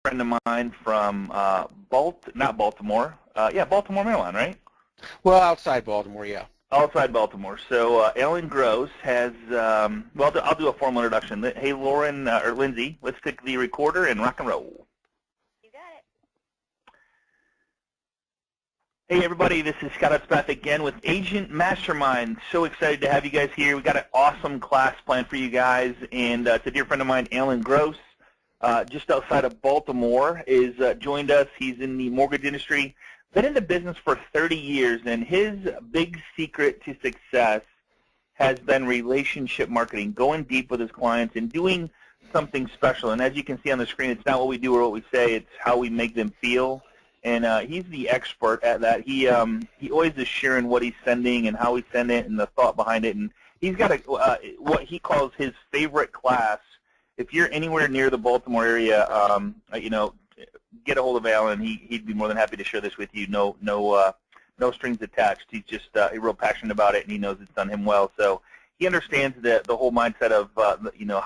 friend of mine from not Baltimore. Yeah, Baltimore, Maryland, right? Well, outside Baltimore, yeah. Outside Baltimore. So Alan Gross has, well, I'll do a formal introduction. Hey, Lauren, or Lindsay, let's take the recorder and rock and roll. You got it. Hey, everybody, this is Scott Utspath again with Agent Mastermind. So excited to have you guys here. We got an awesome class planned for you guys, and it's a dear friend of mine, Alan Gross, just outside of Baltimore, is joined us. He's in the mortgage industry. Been in the business for 30 years, and his big secret to success has been relationship marketing, going deep with his clients and doing something special. And as you can see on the screen, it's not what we do or what we say, it's how we make them feel. And he's the expert at that. He always is sharing what he's sending and how he send it and the thought behind it. And he's got what he calls his favorite class. If you're anywhere near the Baltimore area, get a hold of Alan. He'd be more than happy to share this with you. No strings attached. He's just real passionate about it, and he knows it's done him well. So he understands the whole mindset of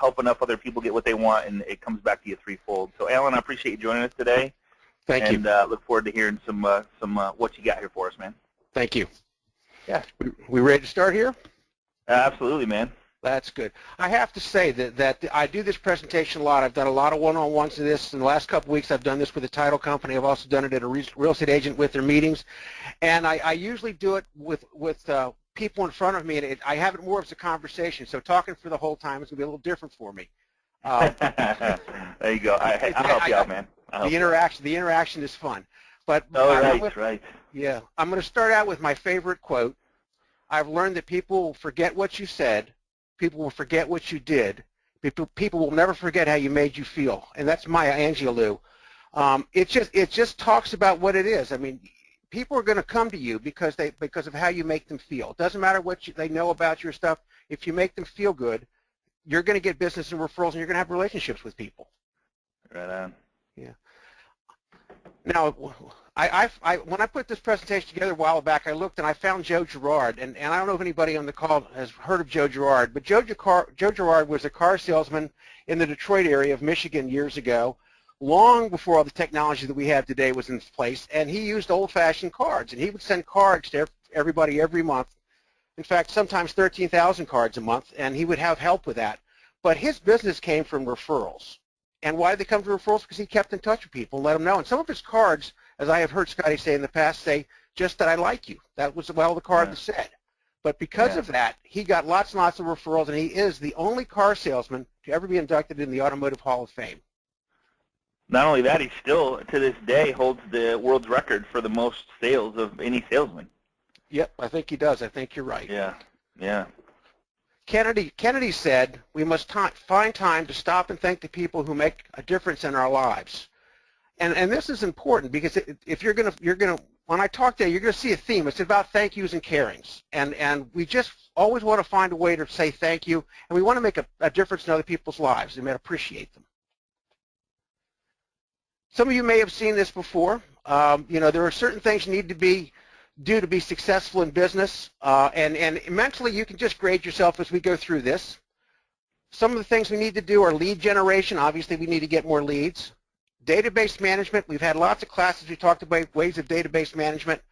helping up other people get what they want, and it comes back to you threefold. So Alan, I appreciate you joining us today. Thank you. And look forward to hearing some what you got here for us, man. Thank you. Yeah. We ready to start here? Absolutely, man. That's good. I have to say that I do this presentation a lot. I've done a lot of one-on-ones of this. In the last couple of weeks, I've done this with a title company. I've also done it at a real estate agent with their meetings. And I usually do it with people in front of me, and I have it more as a conversation. So talking for the whole time is going to be a little different for me. There you go. I'll help you out, man. The interaction is fun. But right. Yeah. I'm going to start out with my favorite quote. I've learned that people will forget what you said. People will forget what you did. People will never forget how you made you feel, and that's Maya Angelou. It just talks about what it is. I mean, people are going to come to you because of how you make them feel. It doesn't matter what they know about your stuff. If you make them feel good, you're going to get business and referrals, and you're going to have relationships with people. Right on. Yeah. Now, when I put this presentation together a while back, I looked and I found Joe Girard, and I don't know if anybody on the call has heard of Joe Girard, but Joe Girard was a car salesman in the Detroit area of Michigan years ago, long before all the technology that we have today was in place, and he used old-fashioned cards, and he would send cards to everybody every month. In fact, sometimes 13,000 cards a month, and he would have help with that. But his business came from referrals. And why did they come to referrals? Because he kept in touch with people and let them know. And some of his cards, as I have heard Scotty say in the past, say, just that I like you. That was well the card said. But because of that, he got lots and lots of referrals, and he is the only car salesman to ever be inducted in the Automotive Hall of Fame. Not only that, he still, to this day, holds the world's record for the most sales of any salesman. Yep, I think he does. I think you're right. Yeah, yeah. Kennedy said, we must find time to stop and thank the people who make a difference in our lives. And this is important because if you're going to, when I talk to you, you're going to see a theme. It's about thank yous and carings. And we just always want to find a way to say thank you, and we want to make a difference in other people's lives and appreciate them. Some of you may have seen this before. There are certain things you need to do to be successful in business, and mentally you can just grade yourself as we go through this. Some of the things we need to do are lead generation. Obviously, we need to get more leads. Database management. We've had lots of classes. We talked about ways of database management.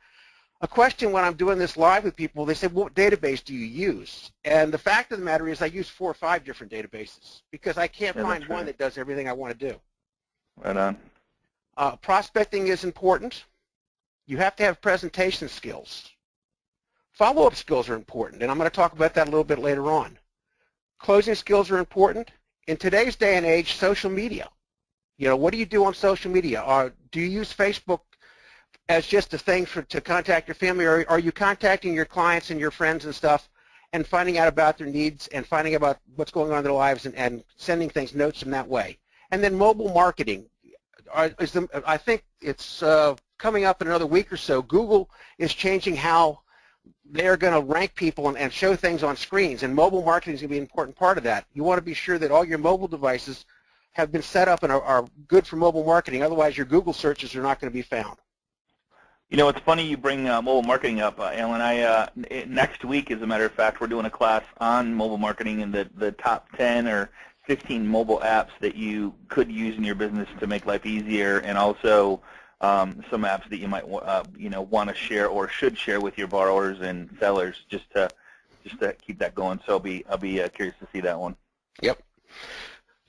A question when I'm doing this live with people, they say, what database do you use? And the fact of the matter is I use 4 or 5 different databases because I can't find one that does everything I want to do. Right on. Prospecting is important. You have to have presentation skills. Follow-up skills are important, and I'm going to talk about that a little bit later on. Closing skills are important. In today's day and age, social media. What do you do on social media? Do you use Facebook as just a thing to contact your family, or are you contacting your clients and your friends and stuff and finding out about their needs and finding out about what's going on in their lives and sending notes in that way? And then mobile marketing. I think it's coming up in another week or so. Google is changing how they're going to rank people and show things on screens, and mobile marketing is going to be an important part of that. You want to be sure that all your mobile devices have been set up and are good for mobile marketing. Otherwise, your Google searches are not going to be found. It's funny you bring mobile marketing up, Alan. Next week, as a matter of fact, we're doing a class on mobile marketing and the top 10 or 15 mobile apps that you could use in your business to make life easier, and also some apps that you might want to share or should share with your borrowers and sellers, just to keep that going. So I'll be curious to see that one. Yep.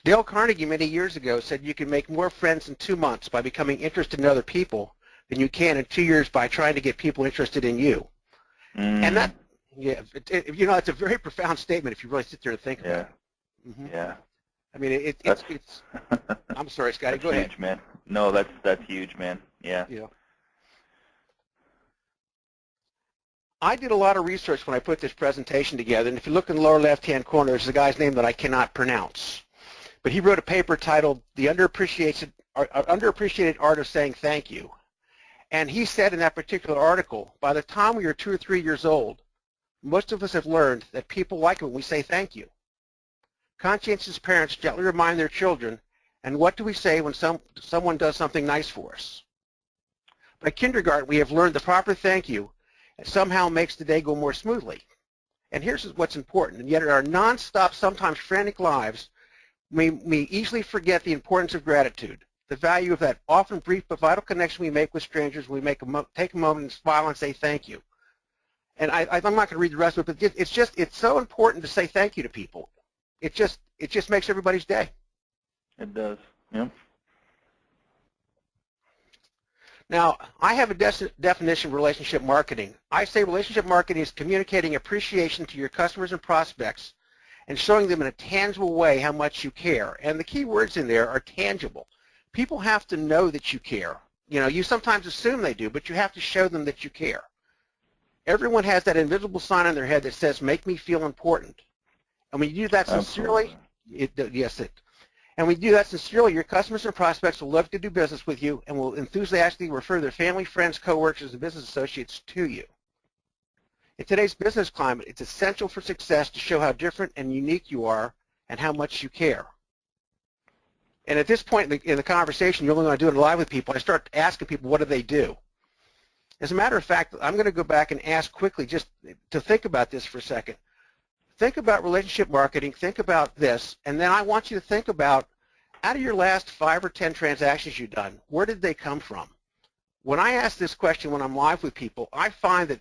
Dale Carnegie many years ago said you can make more friends in 2 months by becoming interested in other people than you can in 2 years by trying to get people interested in you. And that, yeah, it's a very profound statement if you really sit there and think about it. Mm-hmm. Yeah. I mean, it's I'm sorry, Scotty, go ahead. Huge, man. No, that's huge, man. Yeah. Yeah. I did a lot of research when I put this presentation together, and if you look in the lower left-hand corner, there's a guy's name that I cannot pronounce. But he wrote a paper titled The Underappreciated Art of Saying Thank You. And he said in that particular article, by the time we are 2 or 3 years old, most of us have learned that people like it when we say thank you. Conscientious parents gently remind their children, and what do we say when someone does something nice for us? By kindergarten, we have learned the proper thank you, and somehow makes the day go more smoothly. And here's what's important, and yet in our nonstop, sometimes frantic lives, we easily forget the importance of gratitude, the value of that often brief but vital connection we make with strangers when we take a moment and smile and say thank you. And I'm not going to read the rest of it, but it's so important to say thank you to people. It just makes everybody's day. It does. Yeah. Now, I have a definition of relationship marketing. I say relationship marketing is communicating appreciation to your customers and prospects and showing them in a tangible way how much you care. And the key words in there are tangible. People have to know that you care. You sometimes assume they do, but you have to show them that you care. Everyone has that invisible sign on their head that says, make me feel important. And when you do that sincerely, and when you do that sincerely, your customers and prospects will love to do business with you and will enthusiastically refer their family, friends, coworkers, and business associates to you. In today's business climate, it's essential for success to show how different and unique you are and how much you care. And at this point in the conversation, you're only going to do it live with people. I start asking people, what do they do? As a matter of fact, I'm going to go back and ask quickly just to think about this for a second. Think about relationship marketing, think about this, and then I want you to think about, out of your last 5 or 10 transactions you've done, where did they come from? When I ask this question when I'm live with people, I find that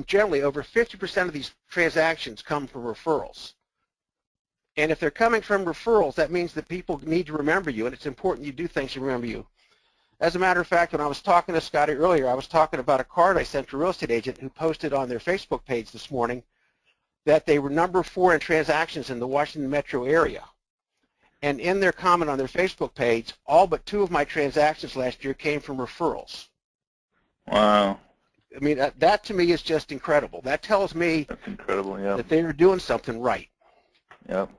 generally over 50% of these transactions come from referrals. And if they're coming from referrals, that means that people need to remember you, and it's important you do things to remember you. As a matter of fact, when I was talking to Scotty earlier, I was talking about a card I sent to a real estate agent who posted on their Facebook page this morning that they were number 4 in transactions in the Washington metro area. And in their comment on their Facebook page, all but 2 of my transactions last year came from referrals. Wow. I mean, that to me is just incredible. That tells me that's incredible, yeah, that they are doing something right. Yep.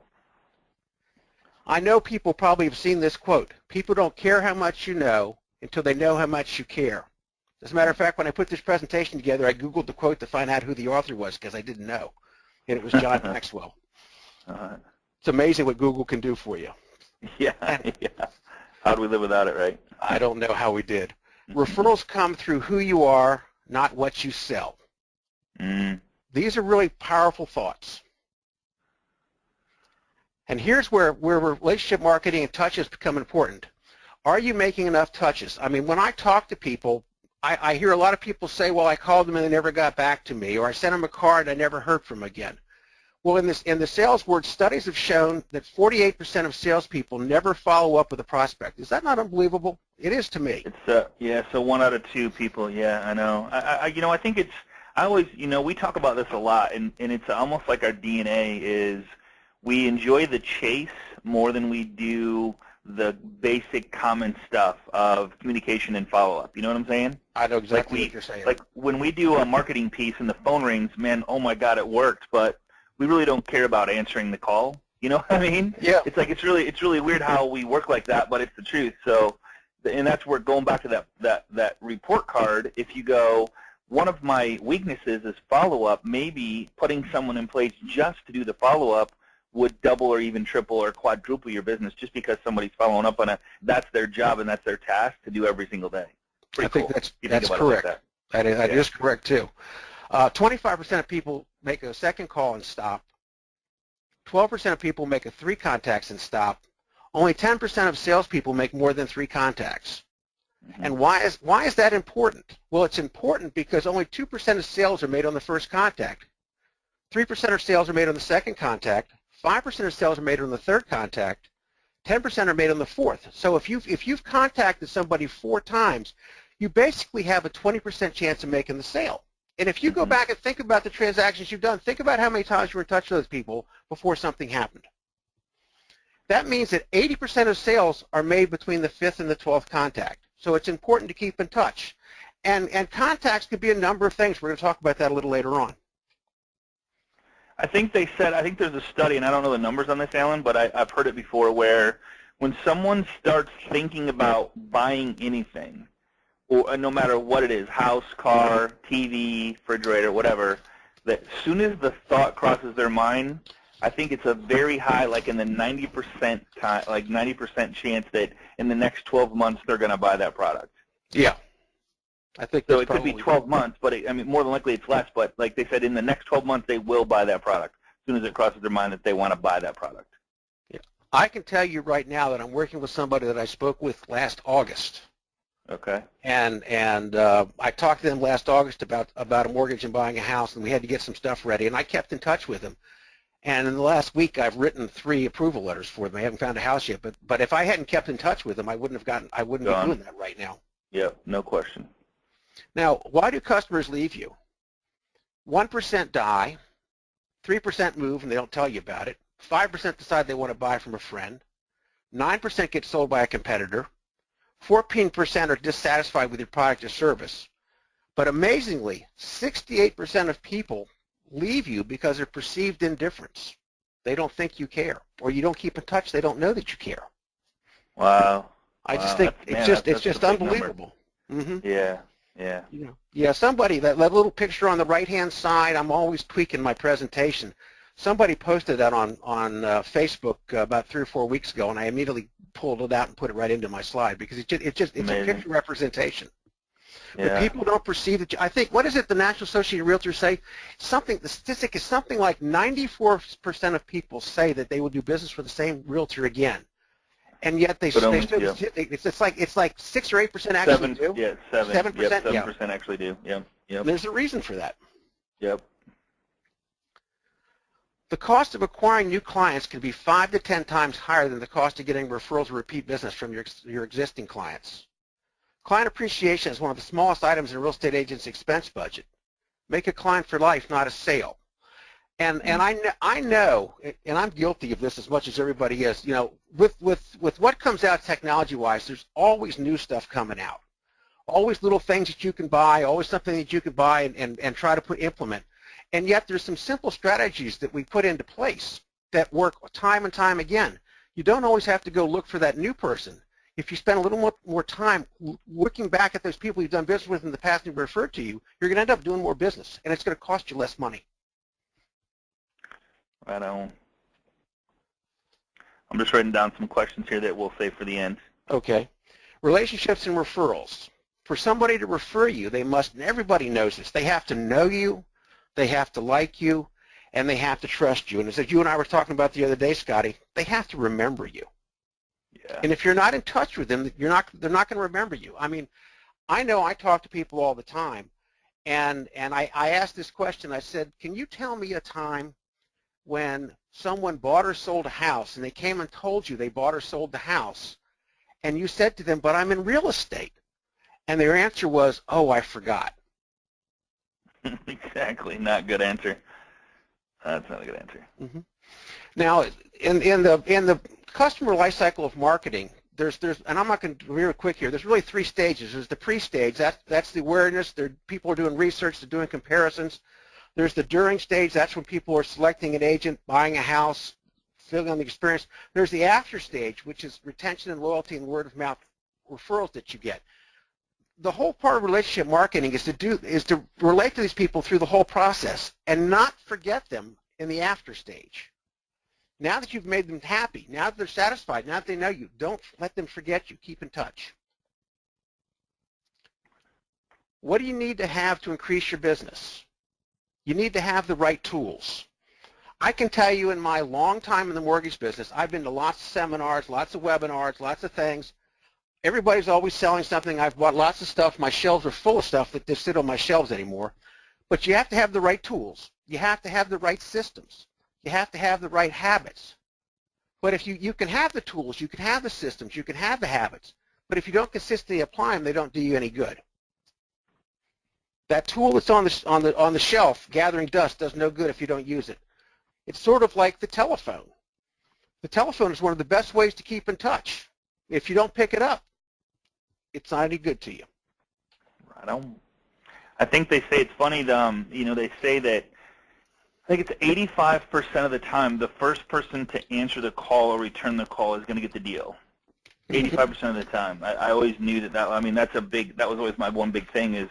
I know people probably have seen this quote, people don't care how much you know until they know how much you care. As a matter of fact, when I put this presentation together, I Googled the quote to find out who the author was because I didn't know. And it was John Maxwell. It's amazing what Google can do for you. Yeah, yeah. How do we live without it, right? I don't know how we did. Referrals come through who you are, not what you sell. These are really powerful thoughts. And here's where relationship marketing and touches become important. Are you making enough touches? I mean, when I talk to people, I hear a lot of people say, well, I called them and they never got back to me, or I sent them a card and I never heard from them again. Well, in the sales world, studies have shown that 48% of salespeople never follow up with a prospect. Is that not unbelievable? It is to me. It's yeah. So 1 out of 2 people. Yeah, I know. I think it's. I always, we talk about this a lot, and it's almost like our DNA is we enjoy the chase more than we do the basic common stuff of communication and follow-up. You know what I'm saying? I know exactly what you're saying. Like when we do a marketing piece and the phone rings, man, oh my God, it worked, but we really don't care about answering the call. You know what I mean? Yeah. It's like it's really weird how we work like that, but it's the truth. So, and that's where going back to that report card. If you go, one of my weaknesses is follow-up. Maybe putting someone in place just to do the follow-up would double or even triple or quadruple your business just because somebody's following up on it. That's their job and that's their task to do every single day. I think that's correct. Like that is correct too. 25% of people make a second call and stop. 12% of people make 3 contacts and stop. Only 10% of salespeople make more than 3 contacts. Mm-hmm. And why is that important? Well, it's important because only 2% of sales are made on the first contact. 3% of sales are made on the second contact. 5% of sales are made on the third contact. 10% are made on the fourth. So if you've contacted somebody 4 times, you basically have a 20% chance of making the sale. And if you go back and think about the transactions you've done, think about how many times you were in touch with those people before something happened. That means that 80% of sales are made between the 5th and the 12th contact. So it's important to keep in touch. And contacts could be a number of things. We're going to talk about that a little later on. I think there's a study, and I don't know the numbers on this, Alan, but I've heard it before, where when someone starts thinking about buying anything, or no matter what it is, house, car, TV, refrigerator, whatever, that as soon as the thought crosses their mind, I think it's a very high, like in the 90% time, like 90% chance that in the next 12 months they're going to buy that product. Yeah. I think so. It could be 12 months, but I mean, more than likely it's less. But like they said, in the next 12 months they will buy that product as soon as it crosses their mind that they want to buy that product. Yeah. I can tell you right now that I'm working with somebody that I spoke with last August. Okay. And I talked to them last August about a mortgage and buying a house, and we had to get some stuff ready. And I kept in touch with them. And in the last week, I've written 3 approval letters for them. I haven't found a house yet, but if I hadn't kept in touch with them, I wouldn't be doing that right now. Yeah, no question. Now, why do customers leave you? 1% die, 3% move and they don't tell you about it, 5% decide they want to buy from a friend, 9% get sold by a competitor, 14% are dissatisfied with your product or service. But amazingly, 68% of people leave you because of perceived indifference. They don't think you care, or you don't keep in touch. They don't know that you care. Wow. I just think it's just unbelievable. Mm-hmm. Yeah. Yeah. Yeah. Somebody that little picture on the right-hand side. I'm always tweaking my presentation. Somebody posted that on Facebook about 3 or 4 weeks ago, and I immediately pulled it out and put it right into my slide because it's a picture representation. Yeah. But people don't perceive that. I think, what is it the National Association of Realtors say? The statistic is something like 94% of people say that they will do business with the same realtor again, and yet it's like 6 or 8% actually do. Yeah, 7%. 7% actually do. Yep. And there's a reason for that. Yep. The cost of acquiring new clients can be 5 to 10 times higher than the cost of getting referrals or repeat business from your existing clients. Client appreciation is one of the smallest items in a real estate agent's expense budget. Make a client for life, not a sale. And I know, and I'm guilty of this as much as everybody is. With what comes out technology-wise, there's always new stuff coming out. Always little things that you can buy, always something that you can buy and try to implement. And yet there's some simple strategies that we put into place that work time and time again. You don't always have to go look for that new person. If you spend a little more time looking back at those people you've done business with in the past and referred to you, you're going to end up doing more business, and it's going to cost you less money. Right on. I'm just writing down some questions here that we'll save for the end. Okay. Relationships and referrals. For somebody to refer you, they must, and everybody knows this, they have to know you, they have to like you, and they have to trust you. And as you and I were talking about the other day, Scotty, they have to remember you. Yeah. And if you're not in touch with them, they're not going to remember you. I mean, I know I talk to people all the time, and I asked this question. I said, can you tell me a time when someone bought or sold a house, and they came and told you they bought or sold the house, and you said to them, but I'm in real estate? And their answer was, oh, I forgot. Exactly. Not a good answer. That's not a good answer. Mm-hmm. Now, in the customer life cycle of marketing, there's and I'm not going to be real quick here. There's really 3 stages. There's the pre-stage. That's the awareness. People are doing research. They're doing comparisons. There's the during stage. That's when people are selecting an agent, buying a house, filling on the experience. There's the after stage, which is retention and loyalty and word of mouth referrals that you get. The whole part of relationship marketing is to relate to these people through the whole process and not forget them in the after stage. Now that you've made them happy, now that they're satisfied, now that they know you, don't let them forget you. Keep in touch. What do you need to have to increase your business? You need to have the right tools. I can tell you in my long time in the mortgage business, I've been to lots of seminars, lots of webinars, lots of things. Everybody's always selling something. I've bought lots of stuff. My shelves are full of stuff that just sit on my shelves anymore. But you have to have the right tools. You have to have the right systems. You have to have the right habits. But if you can have the tools, you can have the systems, you can have the habits, but if you don't consistently apply them, they don't do you any good. That tool that's on the shelf, gathering dust, does no good if you don't use it. It's sort of like the telephone. The telephone is one of the best ways to keep in touch. If you don't pick it up, it's not any good to you. Right on. I think they say it's funny. They say that I think it's 85% of the time the first person to answer the call or return the call is going to get the deal. 85% of the time. I always knew that. I mean, that was always my one big thing is,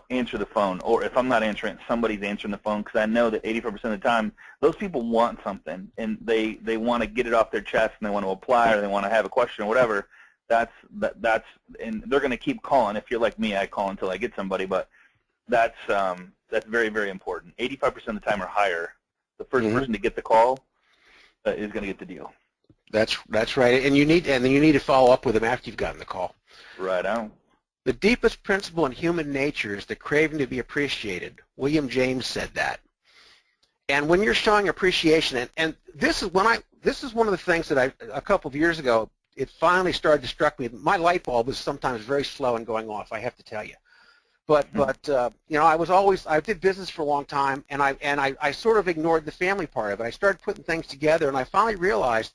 answer the phone. Or if I'm not answering it, somebody's answering the phone, because I know that 85% of the time those people want something and they want to get it off their chest and they want to apply or they want to have a question or whatever. And they're going to keep calling. If you're like me, I call until I get somebody, but that's very, very important. 85% of the time or higher, the first person to get the call is going to get the deal. That's right, and you need to follow up with them after you've gotten the call. Right on. The deepest principle in human nature is the craving to be appreciated. William James said that. And when you're showing appreciation, and this is one of the things that a couple of years ago, it finally started to struck me. My light bulb was sometimes very slow in going off, I have to tell you. But I did business for a long time, and I sort of ignored the family part of it. I started putting things together, and I finally realized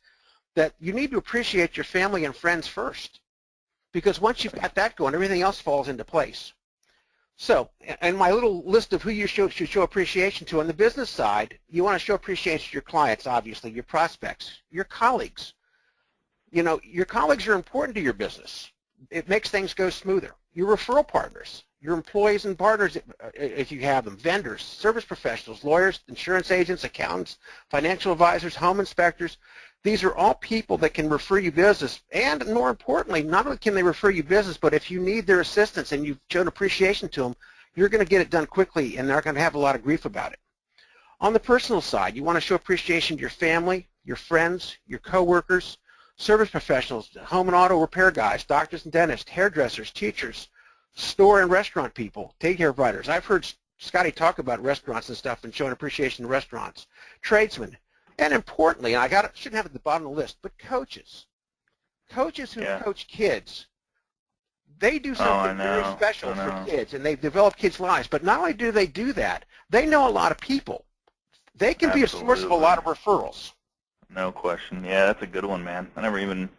that you need to appreciate your family and friends first, because once you've got that going, everything else falls into place. So, and my little list of who you should show appreciation to on the business side, you want to show appreciation to your clients, obviously, your prospects, your colleagues. Your colleagues are important to your business. It makes things go smoother. Your referral partners, your employees and partners, if you have them, vendors, service professionals, lawyers, insurance agents, accountants, financial advisors, home inspectors. These are all people that can refer you business, and more importantly, not only can they refer you business, but if you need their assistance and you've shown appreciation to them, you're going to get it done quickly, and they're not going to have a lot of grief about it. On the personal side, you want to show appreciation to your family, your friends, your coworkers, service professionals, home and auto repair guys, doctors and dentists, hairdressers, teachers, store and restaurant people, daycare providers. I've heard Scotty talk about restaurants and stuff and showing appreciation to restaurants, tradesmen, and importantly, and shouldn't have it at the bottom of the list, but coaches who coach kids. They do something very special for kids, and they develop kids' lives. But not only do they do that, they know a lot of people. They can be a source of a lot of referrals. No question. Yeah, that's a good one, man. I never even,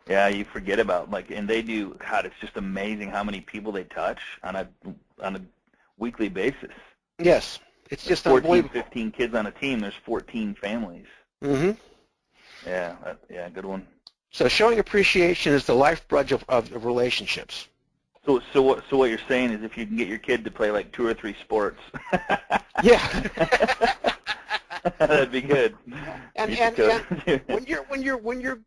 you forget about, and they do, God, it's just amazing how many people they touch on a weekly basis. Yes, it's just 14, unbelievable. 15 kids on a team, there's 14 families. Mm-hmm. Yeah, good one. So showing appreciation is the lifeblood of relationships. So what you're saying is if you can get your kid to play like 2 or 3 sports. Yeah. That'd be good. And when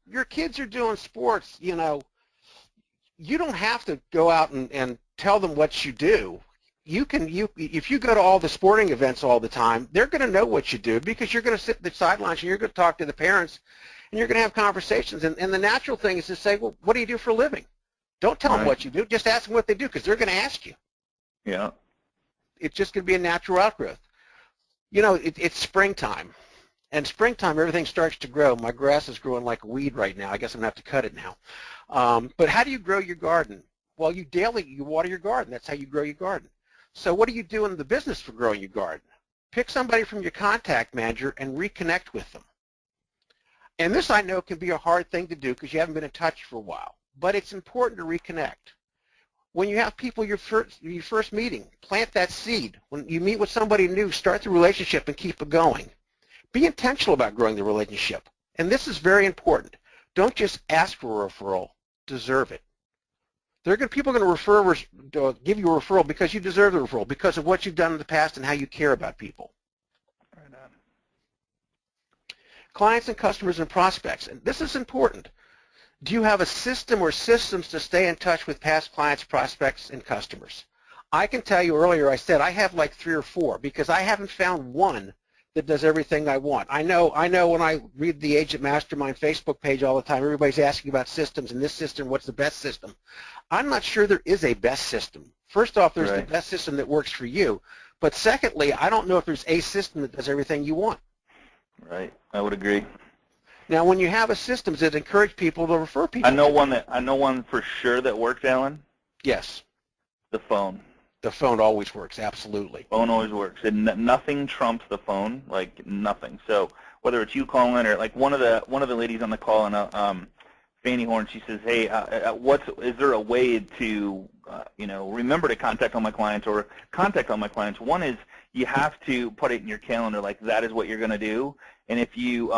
your kids are doing sports, you don't have to go out and tell them what you do. If you go to all the sporting events all the time, they're going to know what you do, because you're going to sit at the sidelines and you're going to talk to the parents and you're going to have conversations. And the natural thing is to say, well, what do you do for a living? Don't tell them what you do. Just ask them what they do, because they're going to ask you. Yeah. It's just going to be a natural outgrowth. It's springtime. And springtime, everything starts to grow. My grass is growing like a weed right now. I guess I'm going to have to cut it now. But how do you grow your garden? Well, you water your garden. That's how you grow your garden. So what do you do in the business for growing your garden? Pick somebody from your contact manager and reconnect with them. And this, I know, can be a hard thing to do because you haven't been in touch for a while. But it's important to reconnect. When you have people your first meeting, plant that seed. When you meet with somebody new, start the relationship and keep it going. Be intentional about growing the relationship. And this is very important. Don't just ask for a referral, deserve it. People are going to give you a referral because you deserve the referral, because of what you've done in the past and how you care about people. Right on. Clients and customers and prospects. And this is important. Do you have a system or systems to stay in touch with past clients, prospects, and customers? I can tell you earlier I said I have like 3 or 4, because I haven't found one that does everything I want. I know when I read the Agent Mastermind Facebook page all the time, everybody's asking about systems, and this system, what's the best system? I'm not sure there is a best system. First off, there's the best system that works for you. But secondly, I don't know if there's a system that does everything you want. Right. I would agree. Now, when you have a system that encourages people to refer people, I know one for sure that works, Alan. Yes. The phone. The phone always works, absolutely. Phone always works, and nothing trumps the phone, like nothing. So whether it's you calling or like one of the ladies on the call in Fanny Horn, she says, "Hey, is there a way to remember to contact all my clients or contact all my clients?" One is you have to put it in your calendar, like that is what you're going to do. And if you,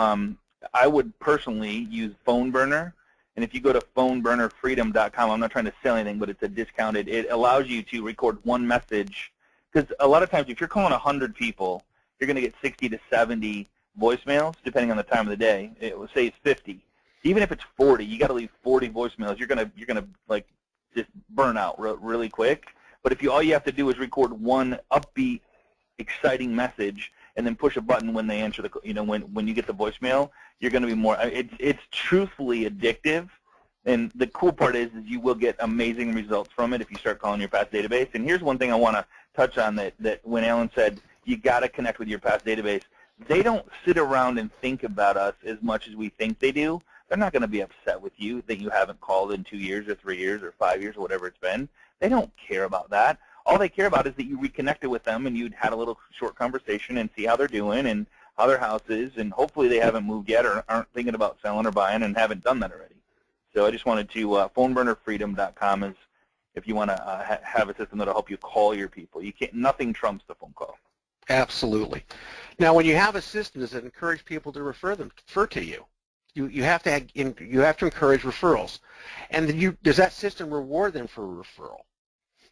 I would personally use Phone Burner. And if you go to phoneburnerfreedom.com, I'm not trying to sell anything, but it's a discounted. It allows you to record one message, because a lot of times if you're calling 100 people, you're going to get 60 to 70 voicemails, depending on the time of the day. It will say it's 50. Even if it's 40, you got to leave 40 voicemails. You're gonna like just burn out really quick. But if all you have to do is record one upbeat, exciting message, and then push a button when they answer when you get the voicemail, you're going to be more. It's truthfully addictive, and the cool part is you will get amazing results from it if you start calling your past database. And here's one thing I want to touch on that when Alan said you got to connect with your past database, they don't sit around and think about us as much as we think they do. They're not going to be upset with you that you haven't called in 2 years or 3 years or 5 years or whatever it's been. They don't care about that. All they care about is that you reconnected with them and you'd had a little short conversation and see how they're doing and how their house is, and hopefully they haven't moved yet or aren't thinking about selling or buying and haven't done that already. So I just wanted to, phoneburnerfreedom.com is if you want to have a system that will help you call your people. Nothing trumps the phone call. Absolutely. Now, when you have a system that encourages people to refer to you, you have to encourage referrals, and does that system reward them for a referral?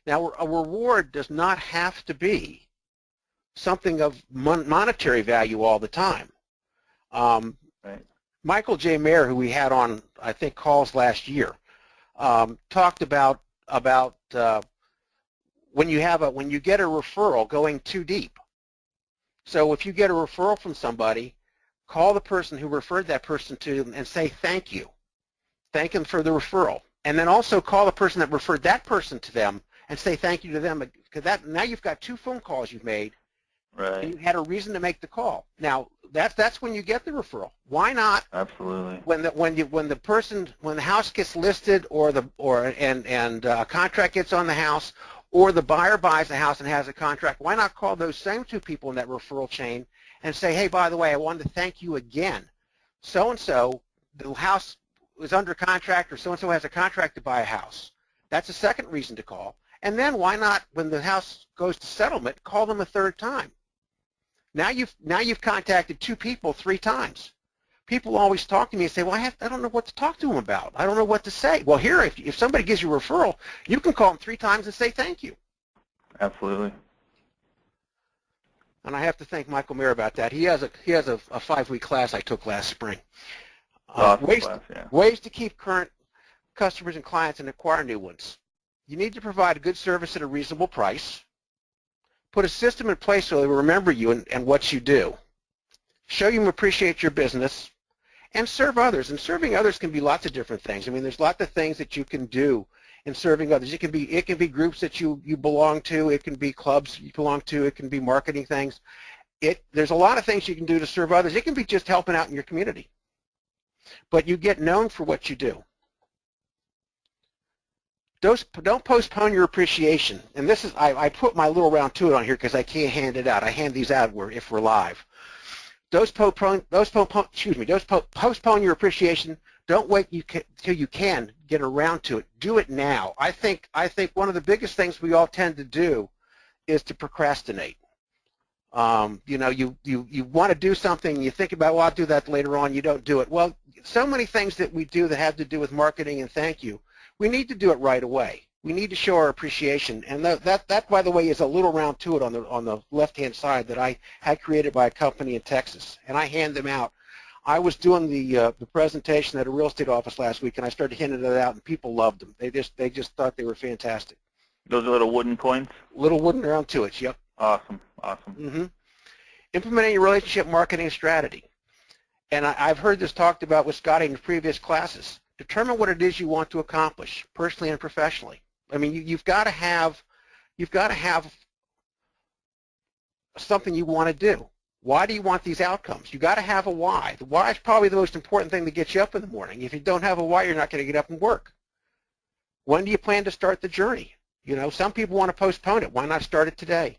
Now, a reward does not have to be something of monetary value all the time. Right. Michael J. Mayer, who we had on, I think, calls last year, talked about when you get a referral going too deep. So if you get a referral from somebody, call the person who referred that person to them and say thank you. Thank them for the referral. And then also call the person that referred that person to them and say thank you to them, because now you've got 2 phone calls you've made. Right. And you had a reason to make the call. Now that's when you get the referral. Why not? Absolutely. When the house gets listed and a contract gets on the house, or the buyer buys the house and has a contract, why not call those same 2 people in that referral chain and say, hey, by the way, I wanted to thank you again. So-and-so, the house was under contract, or so-and-so has a contract to buy a house. That's a second reason to call. And then why not, when the house goes to settlement, call them a 3rd time? Now you've contacted 2 people 3 times. People always talk to me and say, well, I don't know what to talk to them about. I don't know what to say. Well, here, if somebody gives you a referral, you can call them 3 times and say thank you. Absolutely. And I have to thank Michael Mayer about that. He has a 5-week class I took last spring. Ways to keep current customers and clients and acquire new ones. You need to provide a good service at a reasonable price. Put a system in place so they remember you and what you do. Show you appreciate your business, and serve others. And serving others can be lots of different things. I mean, there's lots of things that you can do in serving others. It can be groups that you belong to. It can be clubs you belong to. It can be marketing things. There's a lot of things you can do to serve others. It can be just helping out in your community. But you get known for what you do. Don't postpone your appreciation. And this is, I put my little round two on here because I can't hand it out. I hand these out if we're live. Don't postpone your appreciation. Don't wait till you can get around to it. Do it now. I think one of the biggest things we all tend to do is to procrastinate. You know, you want to do something, you think about, well, I'll do that later on, you don't do it. Well, so many things that we do that have to do with marketing and thank you, we need to do it right away. We need to show our appreciation, and that by the way, is a little round to it on the left-hand side that I had created by a company in Texas, and I hand them out. I was doing the presentation at a real estate office last week, and I started handing it out, and people loved them. They just thought they were fantastic. Those are little wooden coins? Little wooden round to it, yep. Awesome, awesome. Mm-hmm. Implementing your relationship marketing strategy. And I've heard this talked about with Scotty in previous classes. Determine what it is you want to accomplish, personally and professionally. I mean, you've got to have something you want to do. Why do you want these outcomes? You've got to have a why. The why is probably the most important thing that gets you up in the morning. If you don't have a why, you're not going to get up and work. When do you plan to start the journey? You know, some people want to postpone it. Why not start it today?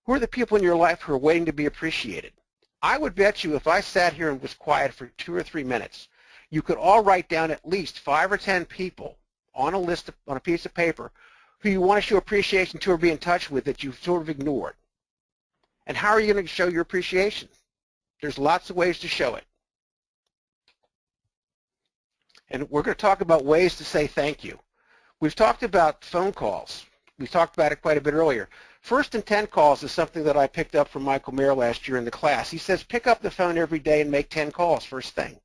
Who are the people in your life who are waiting to be appreciated? I would bet you if I sat here and was quiet for 2 or 3 minutes, you could all write down at least 5 or 10 people on a list, on a piece of paper, who you want to show appreciation to or be in touch with that you've sort of ignored. And how are you going to show your appreciation? There's lots of ways to show it. And we're going to talk about ways to say thank you. We've talked about phone calls. We talked about it quite a bit earlier. First and 10 calls is something that I picked up from Michael Mayer last year in the class. He says pick up the phone every day and make 10 calls first thing.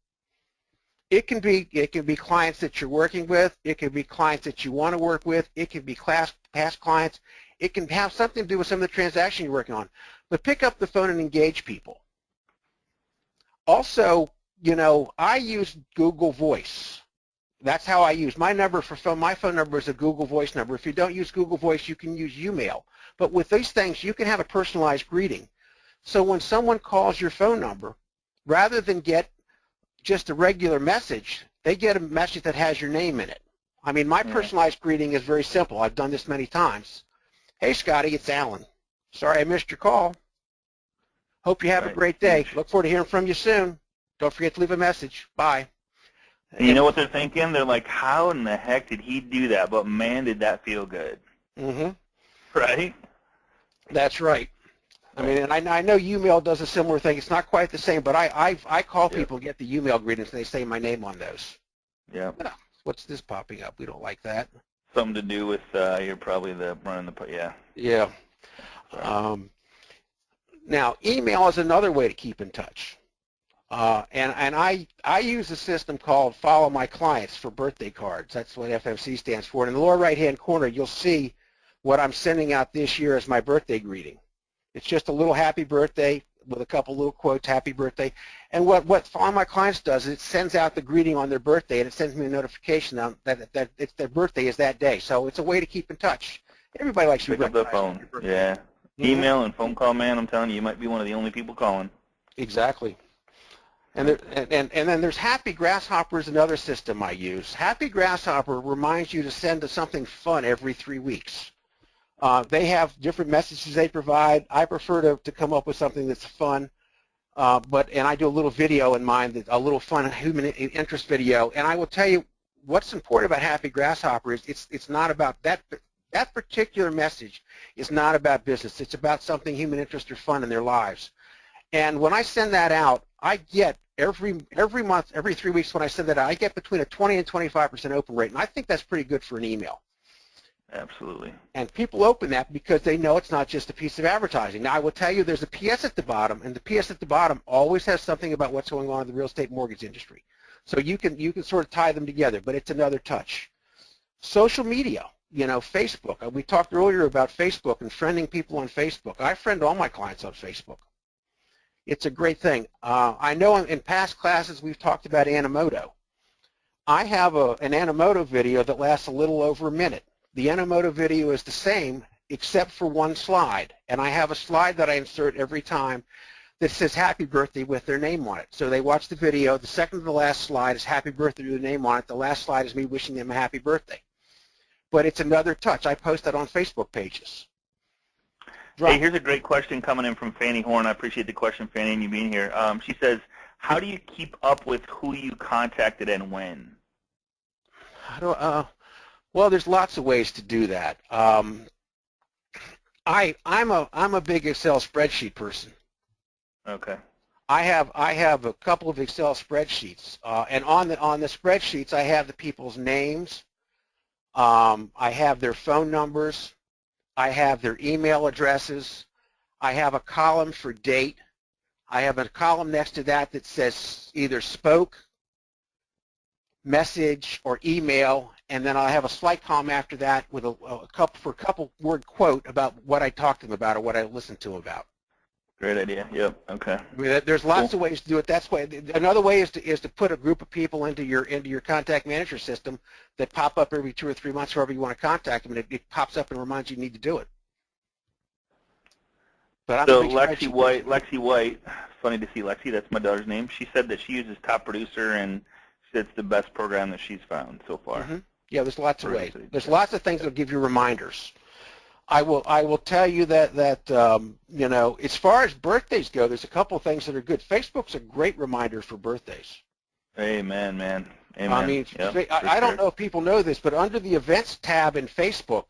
It can be clients that you're working with. It can be clients that you want to work with. It can be past clients. It can have something to do with some of the transactions you're working on. But pick up the phone and engage people. Also, you know, I use Google Voice. That's how I use my number for phone. My phone number is a Google Voice number. If you don't use Google Voice, you can use Umail. But with these things, you can have a personalized greeting. So when someone calls your phone number, rather than get just a regular message, they get a message that has your name in it. I mean, my personalized greeting is very simple. I've done this many times. Hey, Scotty, it's Alan. Sorry I missed your call. Hope you have a great day. Look forward to hearing from you soon. Don't forget to leave a message. Bye. And you know what they're thinking? They're like, how in the heck did he do that? But, man, did that feel good. Mm-hmm. Right? That's right. I mean, and I know Umail does a similar thing. It's not quite the same, but I call people, get the Umail greetings, and they say my name on those. Yeah. Oh, what's this popping up? We don't like that. Something to do with you're probably running the yeah. Yeah. Now, email is another way to keep in touch. And I use a system called Follow My Clients for birthday cards. That's what FMC stands for. And in the lower right-hand corner, you'll see what I'm sending out this year as my birthday greeting. It's just a little happy birthday with a couple little quotes, happy birthday. And what Follow My Clients does is it sends out the greeting on their birthday, and it sends me a notification that it's their birthday is that day. So it's a way to keep in touch. Everybody likes to pick up the phone. Yeah. Mm-hmm. Email and phone call, man, I'm telling you, you might be one of the only people calling. Exactly. And then there's Happy Grasshopper is another system I use. Happy Grasshopper reminds you to send something fun every 3 weeks. They have different messages they provide. I prefer to come up with something that's fun, and I do a little video in mine, a little fun human interest video. And I will tell you what's important about Happy Grasshopper is it's not about that particular message is not about business. It's about something human interest or fun in their lives. And when I send that out, I get every month, every 3 weeks when I send that out, I get between a 20 and 25% open rate, and I think that's pretty good for an email. Absolutely. And people open that because they know it's not just a piece of advertising. Now, I will tell you there's a PS at the bottom, and the PS at the bottom always has something about what's going on in the real estate mortgage industry. So you can sort of tie them together, but it's another touch. Social media, you know, Facebook. We talked earlier about Facebook and friending people on Facebook. I friend all my clients on Facebook. It's a great thing. I know in past classes we've talked about Animoto. I have an Animoto video that lasts a little over a minute. The Animoto video is the same except for one slide, and I have a slide that I insert every time that says happy birthday with their name on it. So they watch the video. The second to the last slide is happy birthday with their name on it. The last slide is me wishing them a happy birthday. But it's another touch. I post that on Facebook pages. Hey, here's a great question coming in from Fanny Horn. I appreciate the question, Fanny, and you being here. She says, how do you keep up with who you contacted and when? Well, there's lots of ways to do that. I'm a big Excel spreadsheet person. Okay. I have a couple of Excel spreadsheets, and on the spreadsheets I have the people's names. I have their phone numbers. I have their email addresses. I have a column for date. I have a column next to that that says either spoke, message, or email, and then I have a slight column after that with a couple word quote about what I talked to them about or what I listened to them about. Great idea. Yep. Okay. I mean, there's lots of ways to do it. That's why another way is to put a group of people into your contact manager system that pop up every 2 or 3 months, wherever you want to contact them, and it pops up and reminds you need to do it. But So Lexi White, funny to see Lexi, that's my daughter's name. She said that she uses Top Producer, and she said it's the best program that she's found so far. Mm-hmm. Yeah, there's lots of ways. There's lots of things that give you reminders. I will tell you that you know, as far as birthdays go, there's a couple of things that are good. Facebook's a great reminder for birthdays. Amen, man. Amen. I mean, I don't know if people know this, but under the events tab in Facebook,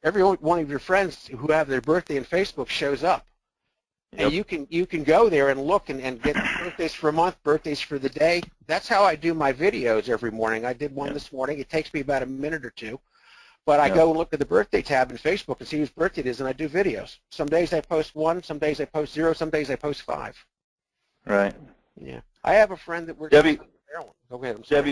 every one of your friends who have their birthday in Facebook shows up. Yep. And you can go there and look and get birthdays for a month, birthdays for the day. That's how I do my videos every morning. I did one this morning. It takes me about a minute or two. But I go and look at the birthday tab in Facebook and see whose birthday it is, and I do videos. Some days I post 1, some days I post 0, some days I post 5. Right. Yeah. I have a friend that works Debbie, go ahead, I'm sorry.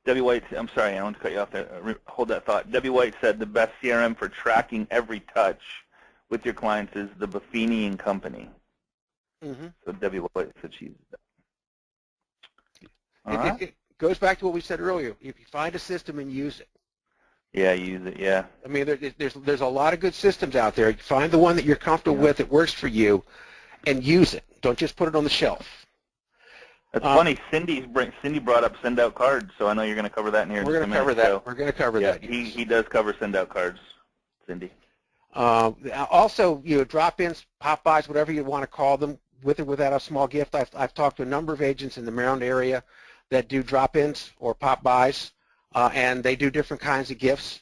Debbie White, I'm sorry, I want to cut you off there. Hold that thought. Debbie White said the best CRM for tracking every touch with your clients is the Buffini & Company. Mm-hmm. So Debbie White said she uses that. It goes back to what we said earlier. If you find a system and use it. Yeah, use it, yeah. I mean, there's a lot of good systems out there. Find the one that you're comfortable with, that works for you, and use it. Don't just put it on the shelf. That's funny. Cindy brought up send out cards, so I know you're going to cover that in here. We're going to cover that. So, we're going to cover that. Yes. He does cover send out cards, Cindy. Also, you know, drop-ins, pop-bys, whatever you want to call them, with or without a small gift. I've talked to a number of agents in the Maryland area that do drop-ins or pop-bys, and they do different kinds of gifts.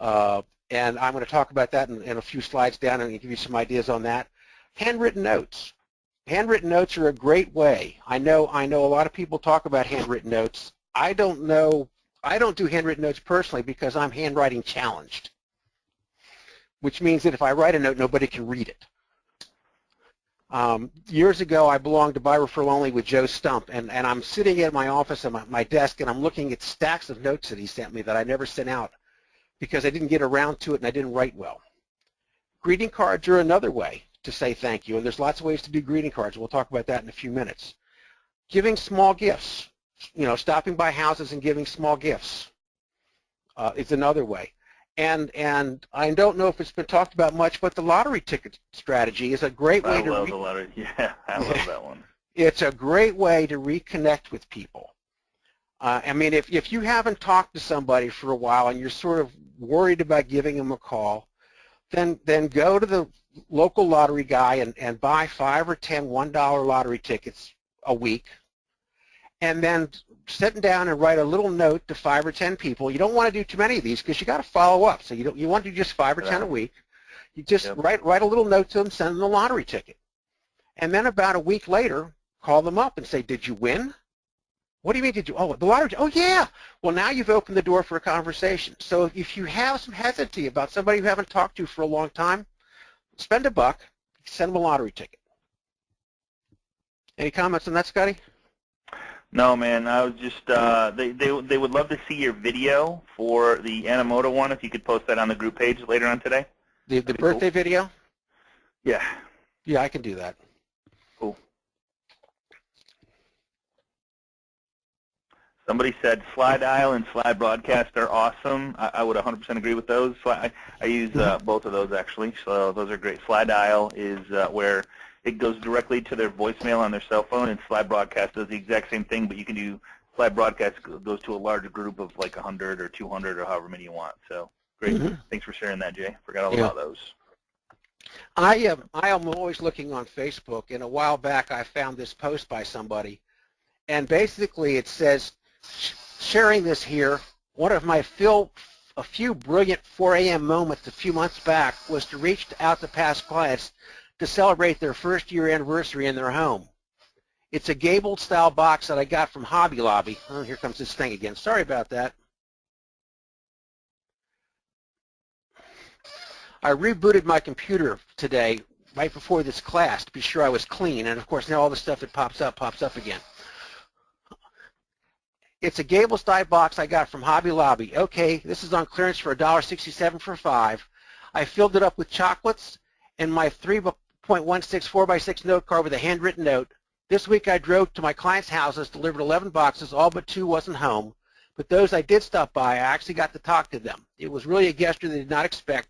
And I'm going to talk about that in a few slides down and give you some ideas on that. Handwritten notes. Handwritten notes are a great way. I know a lot of people talk about handwritten notes. I don't do handwritten notes personally because I'm handwriting challenged, which means that if I write a note, nobody can read it. Years ago, I belonged to By Referral Only with Joe Stump, and I'm sitting at my office at my desk, and I'm looking at stacks of notes that he sent me that I never sent out because I didn't get around to it and I didn't write well. Greeting cards are another way to say thank you, and there's lots of ways to do greeting cards. We'll talk about that in a few minutes. Giving small gifts, you know, stopping by houses and giving small gifts is another way. And I don't know if it's been talked about much, but the lottery ticket strategy is a great way to. I love the lottery. Yeah, I love that one. It's a great way to reconnect with people. I mean, if you haven't talked to somebody for a while and you're sort of worried about giving them a call, then go to the local lottery guy and buy 5 or 10 $1 lottery tickets a week, and then sit down and write a little note to 5 or 10 people. You don't want to do too many of these because you got to follow up. So you want to do just 5 or 10 a week. You just write a little note to them, send them the lottery ticket, and then about a week later, call them up and say, "Did you win?" "What do you mean, did you? Oh, the lottery. Oh, yeah." Well, now you've opened the door for a conversation. So if you have some hesitancy about somebody you haven't talked to for a long time, spend $1, send them a lottery ticket. Any comments on that, Scotty? No, man. I was just they would love to see your video for the Anamoto one. If you could post that on the group page later on today. The birthday video? Yeah. Yeah, I can do that. Cool. Somebody said slide dial and slide broadcast are awesome. I would 100% agree with those. I use both of those actually, so those are great. Slide dial is where it goes directly to their voicemail on their cell phone, and slide broadcast does the exact same thing, but you can do slide broadcast goes to a larger group of like 100 or 200 or however many you want. So great. Thanks for sharing that, Jay. Forgot all about those. I am always looking on Facebook, and a while back I found this post by somebody, and basically it says, sharing this here, one of my a few brilliant 4 a.m. moments a few months back was to reach out to past clients to celebrate their first year anniversary in their home. It's a gabled style box that I got from Hobby Lobby. Oh, here comes this thing again. Sorry about that. I rebooted my computer today right before this class to be sure I was clean, and of course now all the stuff that pops up again. It's a gable style box I got from Hobby Lobby. Okay, this is on clearance for $1.67 for 5. I filled it up with chocolates and my 3 8.16 4x6 note card with a handwritten note. This week I drove to my clients' houses, delivered 11 boxes, all but 2 wasn't home. But those I did stop by, I actually got to talk to them. It was really a gesture they did not expect.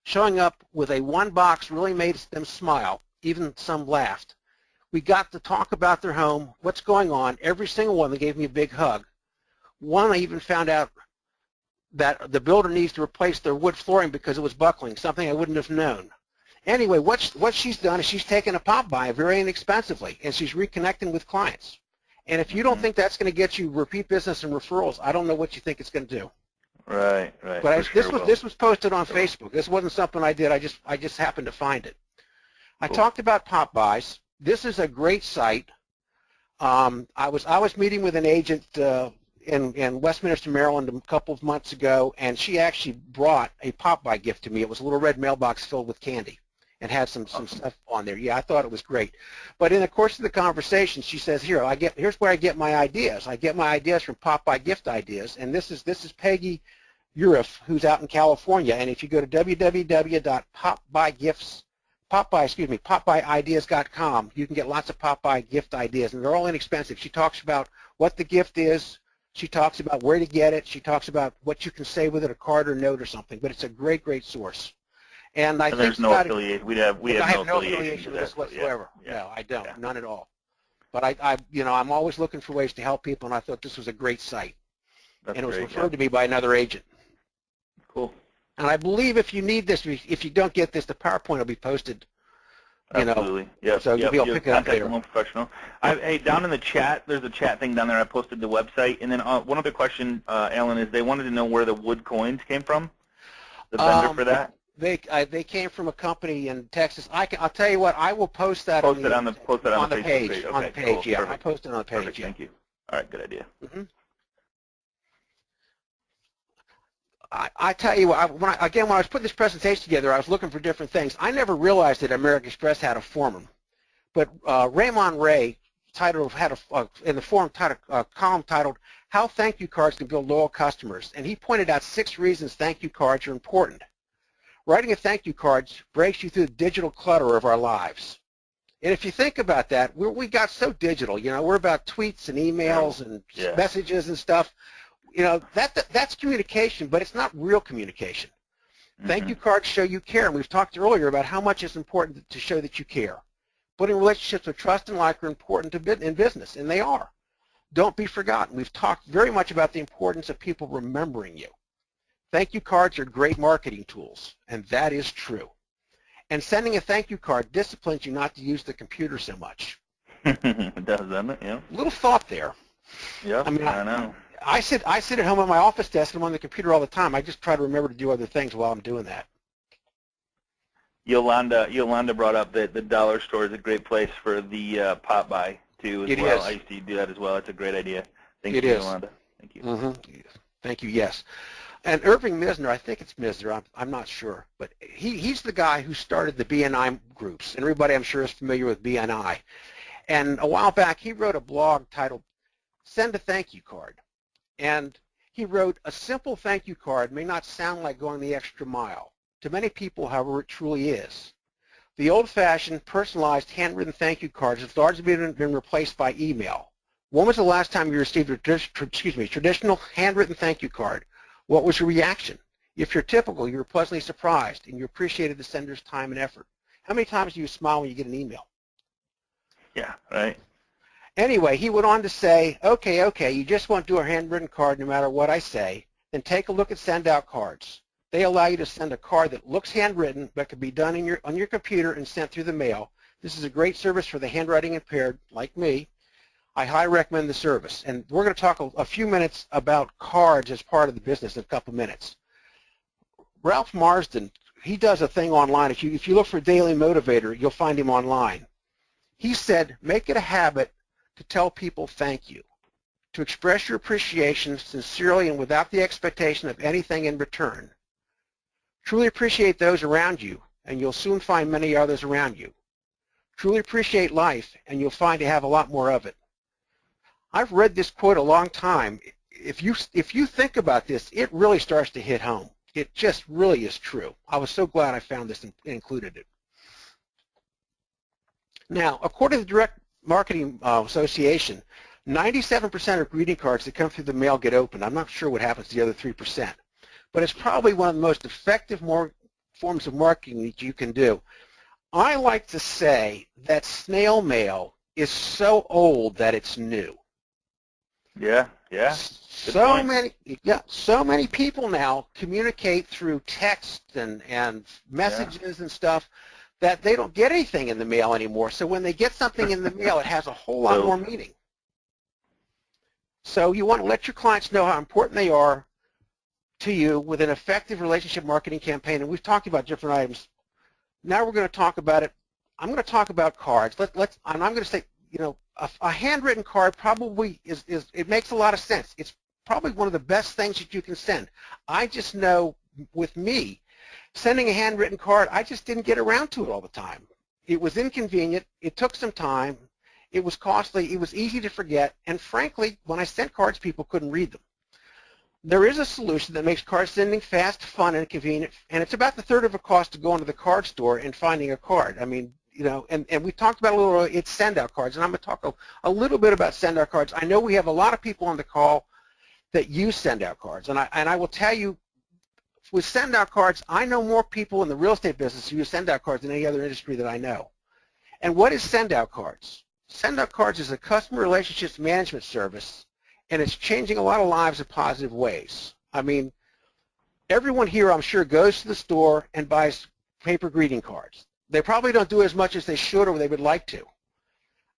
Showing up with a 1 box really made them smile. Even some laughed. We got to talk about their home, what's going on. Every single one, they gave me a big hug. One, I even found out that the builder needs to replace their wood flooring because it was buckling, something I wouldn't have known. Anyway, what she's done is she's taken a pop-by very inexpensively, and she's reconnecting with clients. And if you don't think that's going to get you repeat business and referrals, I don't know what you think it's going to do. Right. But this was posted on Facebook. This wasn't something I did. I just happened to find it. I talked about pop-bys. This is a great site. I was meeting with an agent in Westminster, Maryland, a couple of months ago, and she actually brought a pop-by gift to me. It was a little red mailbox filled with candy and had some stuff on there. Yeah, I thought it was great. But in the course of the conversation, she says, here's where I get my ideas. I get my ideas from Pop-by Gift Ideas, and this is Peggy Uriff, who's out in California. And if you go to www.popbyideas.com, you can get lots of Pop-by gift ideas, and they're all inexpensive. She talks about what the gift is. She talks about where to get it. She talks about what you can say with it, a card or note or something. But it's a great, great source. And I think there's no affiliation. We have no affiliation with this whatsoever. Yeah. No, I don't. Yeah. None at all. But I'm always looking for ways to help people, and I thought this was a great site. And it was referred to me by another agent. Cool. And I believe if you need this, if you don't get this, the PowerPoint will be posted. Absolutely. Yep. So you'll be able to pick it up later. Professional. Hey, down in the chat, there's a chat thing down there. I posted the website. And then one other question, Alan, is they wanted to know where the wood coins came from, the vendor for that. They came from a company in Texas. I'll tell you what. I will post that on the page. Okay, on the page, cool. yeah. Perfect. I posted it on the page. Perfect. Yeah. Thank you. All right, good idea. Mm-hmm. I tell you what. When I was putting this presentation together, I was looking for different things. I never realized that American Express had a forum, but Raymond Ray had in the forum a column titled "How Thank You Cards Can Build Loyal Customers," and he pointed out 6 reasons thank you cards are important. Writing a thank you card breaks you through the digital clutter of our lives. And if you think about that, we got so digital. We're about tweets and emails and messages and stuff. That's communication, but it's not real communication. Mm-hmm. Thank you cards show you care, and we've talked earlier about how much it's important to show that you care. Building relationships of trust and like are important in business, and they are. Don't be forgotten. We've talked very much about the importance of people remembering you. Thank you cards are great marketing tools, and that is true. And sending a thank you card disciplines you not to use the computer so much. It does, doesn't it? Yeah. Little thought there. Yeah, I know. I sit at home at my office desk and I'm on the computer all the time. I just try to remember to do other things while I'm doing that. Yolanda brought up that the dollar store is a great place for the pop-by too as well. I used to do that as well. It's a great idea. Thank you, Yolanda. Thank you. Mm-hmm. Thank you. Yes. And Irving Misner, I think it's Misner, I'm not sure, but he's the guy who started the BNI groups, and everybody I'm sure is familiar with BNI. And a while back, he wrote a blog titled "Send a Thank You Card," and he wrote, "A simple thank you card may not sound like going the extra mile. To many people, however, it truly is. The old-fashioned, personalized, handwritten thank you cards have largely been replaced by email. When was the last time you received a traditional handwritten thank you card? What was your reaction? If you're typical, you were pleasantly surprised and you appreciated the sender's time and effort. How many times do you smile when you get an email?" Yeah, right. Anyway, he went on to say, okay, you just won't do a handwritten card no matter what I say, then take a look at send-out cards. They allow you to send a card that looks handwritten but can be done on your computer and sent through the mail. This is a great service for the handwriting impaired, like me. I highly recommend the service. And we're going to talk a few minutes about cards as part of the business in a couple minutes. Ralph Marsden, he does a thing online. If you look for Daily Motivator, you'll find him online. He said, make it a habit to tell people thank you, to express your appreciation sincerely and without the expectation of anything in return. Truly appreciate those around you, and you'll soon find many others around you. Truly appreciate life, and you'll find you have a lot more of it. I've read this quote a long time. If you think about this, it really starts to hit home. It just really is true. I was so glad I found this and included it. Now, according to the Direct Marketing Association, 97% of greeting cards that come through the mail get opened. I'm not sure what happens to the other 3%, but it's probably one of the most effective forms of marketing that you can do. I like to say that snail mail is so old that it's new. Yeah. So many people now communicate through text and messages and stuff that they don't get anything in the mail anymore. So when they get something in the mail, it has a whole lot more meaning. So you want to let your clients know how important they are to you with an effective relationship marketing campaign. And we've talked about different items. Now we're going to talk about it. I'm going to talk about cards. And I'm going to say, you know, a handwritten card probably it makes a lot of sense. It's probably one of the best things that you can send. I just know with me, sending a handwritten card, I just didn't get around to it all the time. It was inconvenient. It took some time. It was costly. It was easy to forget. And frankly, when I sent cards, people couldn't read them. There is a solution that makes card sending fast, fun, and convenient, and it's about the third of the cost to going to the card store and finding a card. I mean, you know, and we talked about a little, it's send-out cards, and I'm going to talk a little bit about send-out cards. I know we have a lot of people on the call that use send-out cards, and I will tell you, with send-out cards, I know more people in the real estate business who use send-out cards than any other industry that I know. And what is send-out cards? Send-out cards is a customer relationships management service, and it's changing a lot of lives in positive ways. I mean, everyone here, I'm sure, goes to the store and buys paper greeting cards. They probably don't do as much as they should or they would like to.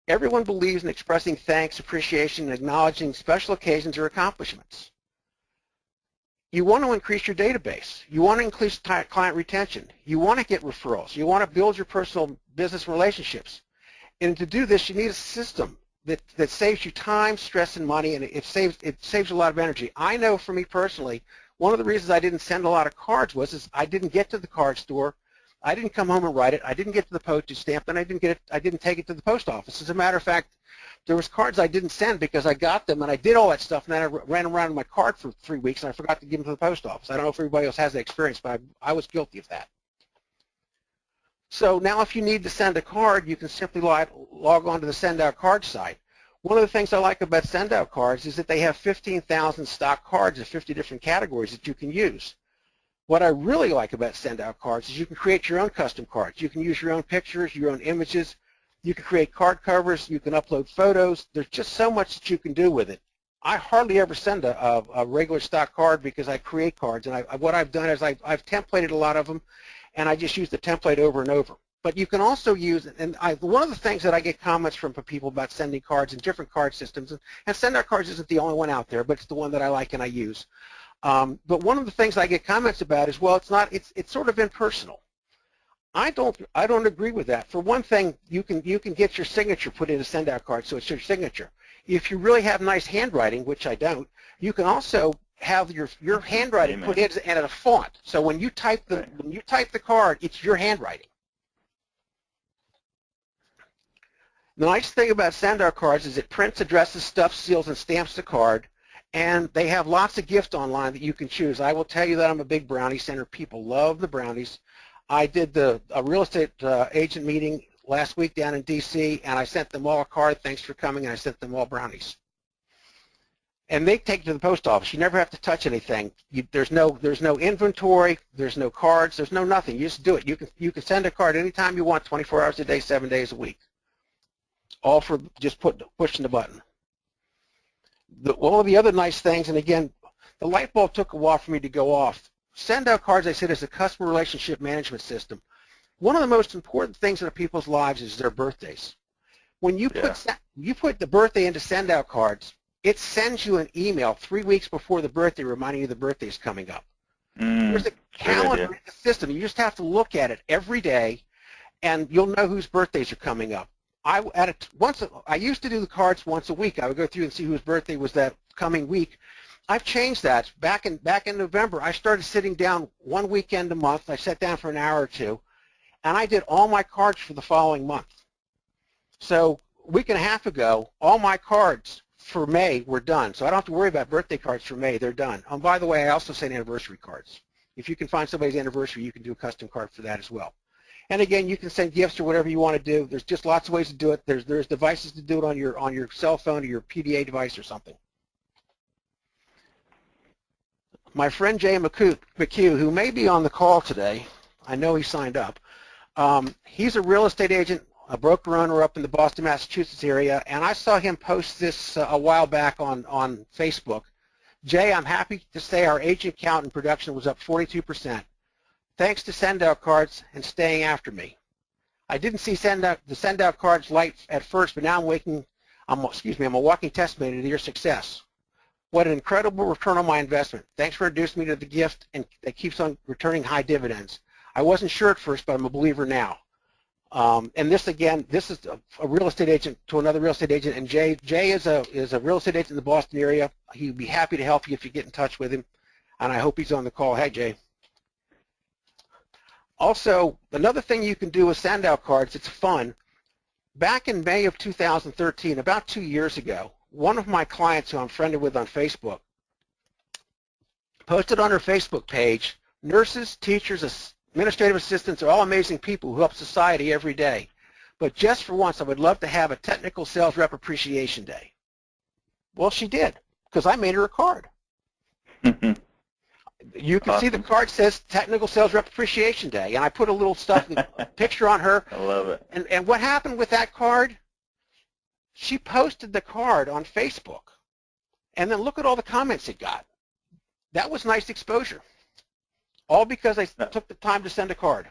Everyone believes in expressing thanks, appreciation, and acknowledging special occasions or accomplishments. You want to increase your database. You want to increase client retention. You want to get referrals. You want to build your personal business relationships. And to do this, you need a system that saves you time, stress, and money, and it saves a lot of energy. I know for me personally, one of the reasons I didn't send a lot of cards was I didn't get to the card store, I didn't come home and write it, I didn't get to the postage stamp, and I didn't take it to the post office. As a matter of fact, there was cards I didn't send because I got them and I did all that stuff, and then I ran around with my card for 3 weeks and I forgot to give them to the post office. I don't know if everybody else has that experience, but I was guilty of that. So now if you need to send a card, you can simply log on to the Send Out Card site. One of the things I like about Send Out Cards is that they have 15,000 stock cards in 50 different categories that you can use. What I really like about Send Out Cards is you can create your own custom cards. You can use your own pictures, your own images. You can create card covers. You can upload photos. There's just so much that you can do with it. I hardly ever send a regular stock card because I create cards, and what I've done is I've templated a lot of them, and I just use the template over and over. But you can also use, and one of the things that I get comments from people about sending cards in different card systems, and Send Out Cards isn't the only one out there, but it's the one that I like and I use. But one of the things I get comments about is, well, it's sort of impersonal. I don't agree with that. For one thing, you can get your signature put in a Send Out Card, so it's your signature. If you really have nice handwriting, which I don't, you can also have your handwriting put in and a font. So when you type the card, it's your handwriting. The nice thing about Send Out Cards is it prints, addresses, stuffs, seals, and stamps the card, and they have lots of gifts online that you can choose. I will tell you that I'm a big brownie center. People love the brownies. I did a real estate agent meeting last week down in D.C., and I sent them all a card, thanks for coming, and I sent them all brownies. And they take it to the post office. You never have to touch anything. There's no inventory, there's no cards, there's no nothing. You just do it. You can send a card anytime you want, 24 hours a day, 7 days a week. All for just pushing the button. One of the other nice things, and again, the light bulb took a while for me to go off. Send Out Cards, I said, is a customer relationship management system. One of the most important things in people's lives is their birthdays. When you put the birthday into Send Out Cards, it sends you an email 3 weeks before the birthday reminding you the birthday is coming up. There's a calendar in the system. You just have to look at it every day, and you'll know whose birthdays are coming up. I used to do the cards once a week. I would go through and see whose birthday was that coming week. I've changed that. Back in November, I started sitting down one weekend a month. I sat down for an hour or two, and I did all my cards for the following month. So a week and a half ago, all my cards for May were done. So I don't have to worry about birthday cards for May. They're done. By the way, I also send anniversary cards. If you can find somebody's anniversary, you can do a custom card for that as well. And again, you can send gifts or whatever you want to do. There's just lots of ways to do it. There's devices to do it on your cell phone or your PDA device or something. My friend Jay McHugh, who may be on the call today, I know he signed up. He's a real estate agent, a broker owner up in the Boston, Massachusetts area, and I saw him post this a while back on Facebook. Jay, I'm happy to say our agent count in production was up 42%. Thanks to send-out cards and staying after me. I didn't see the send-out cards light at first, but now I'm a walking testimony to your success. What an incredible return on my investment. Thanks for introducing me to the gift and that keeps on returning high dividends. I wasn't sure at first, but I'm a believer now. And this is a real estate agent to another real estate agent, and Jay is a real estate agent in the Boston area. He'd be happy to help you if you get in touch with him, and I hope he's on the call. Hey, Jay. Also, another thing you can do with send-out cards, it's fun. Back in May of 2013, about 2 years ago, one of my clients who I'm friended with on Facebook posted on her Facebook page, nurses, teachers, administrative assistants are all amazing people who help society every day. But just for once, I would love to have a technical sales rep appreciation day. Well, she did, because I made her a card. You can see the card says Technical Sales Rep Appreciation Day, and I put a little picture on her. I love it. And what happened with that card? She posted the card on Facebook, and then look at all the comments it got. That was nice exposure, all because I took the time to send a card.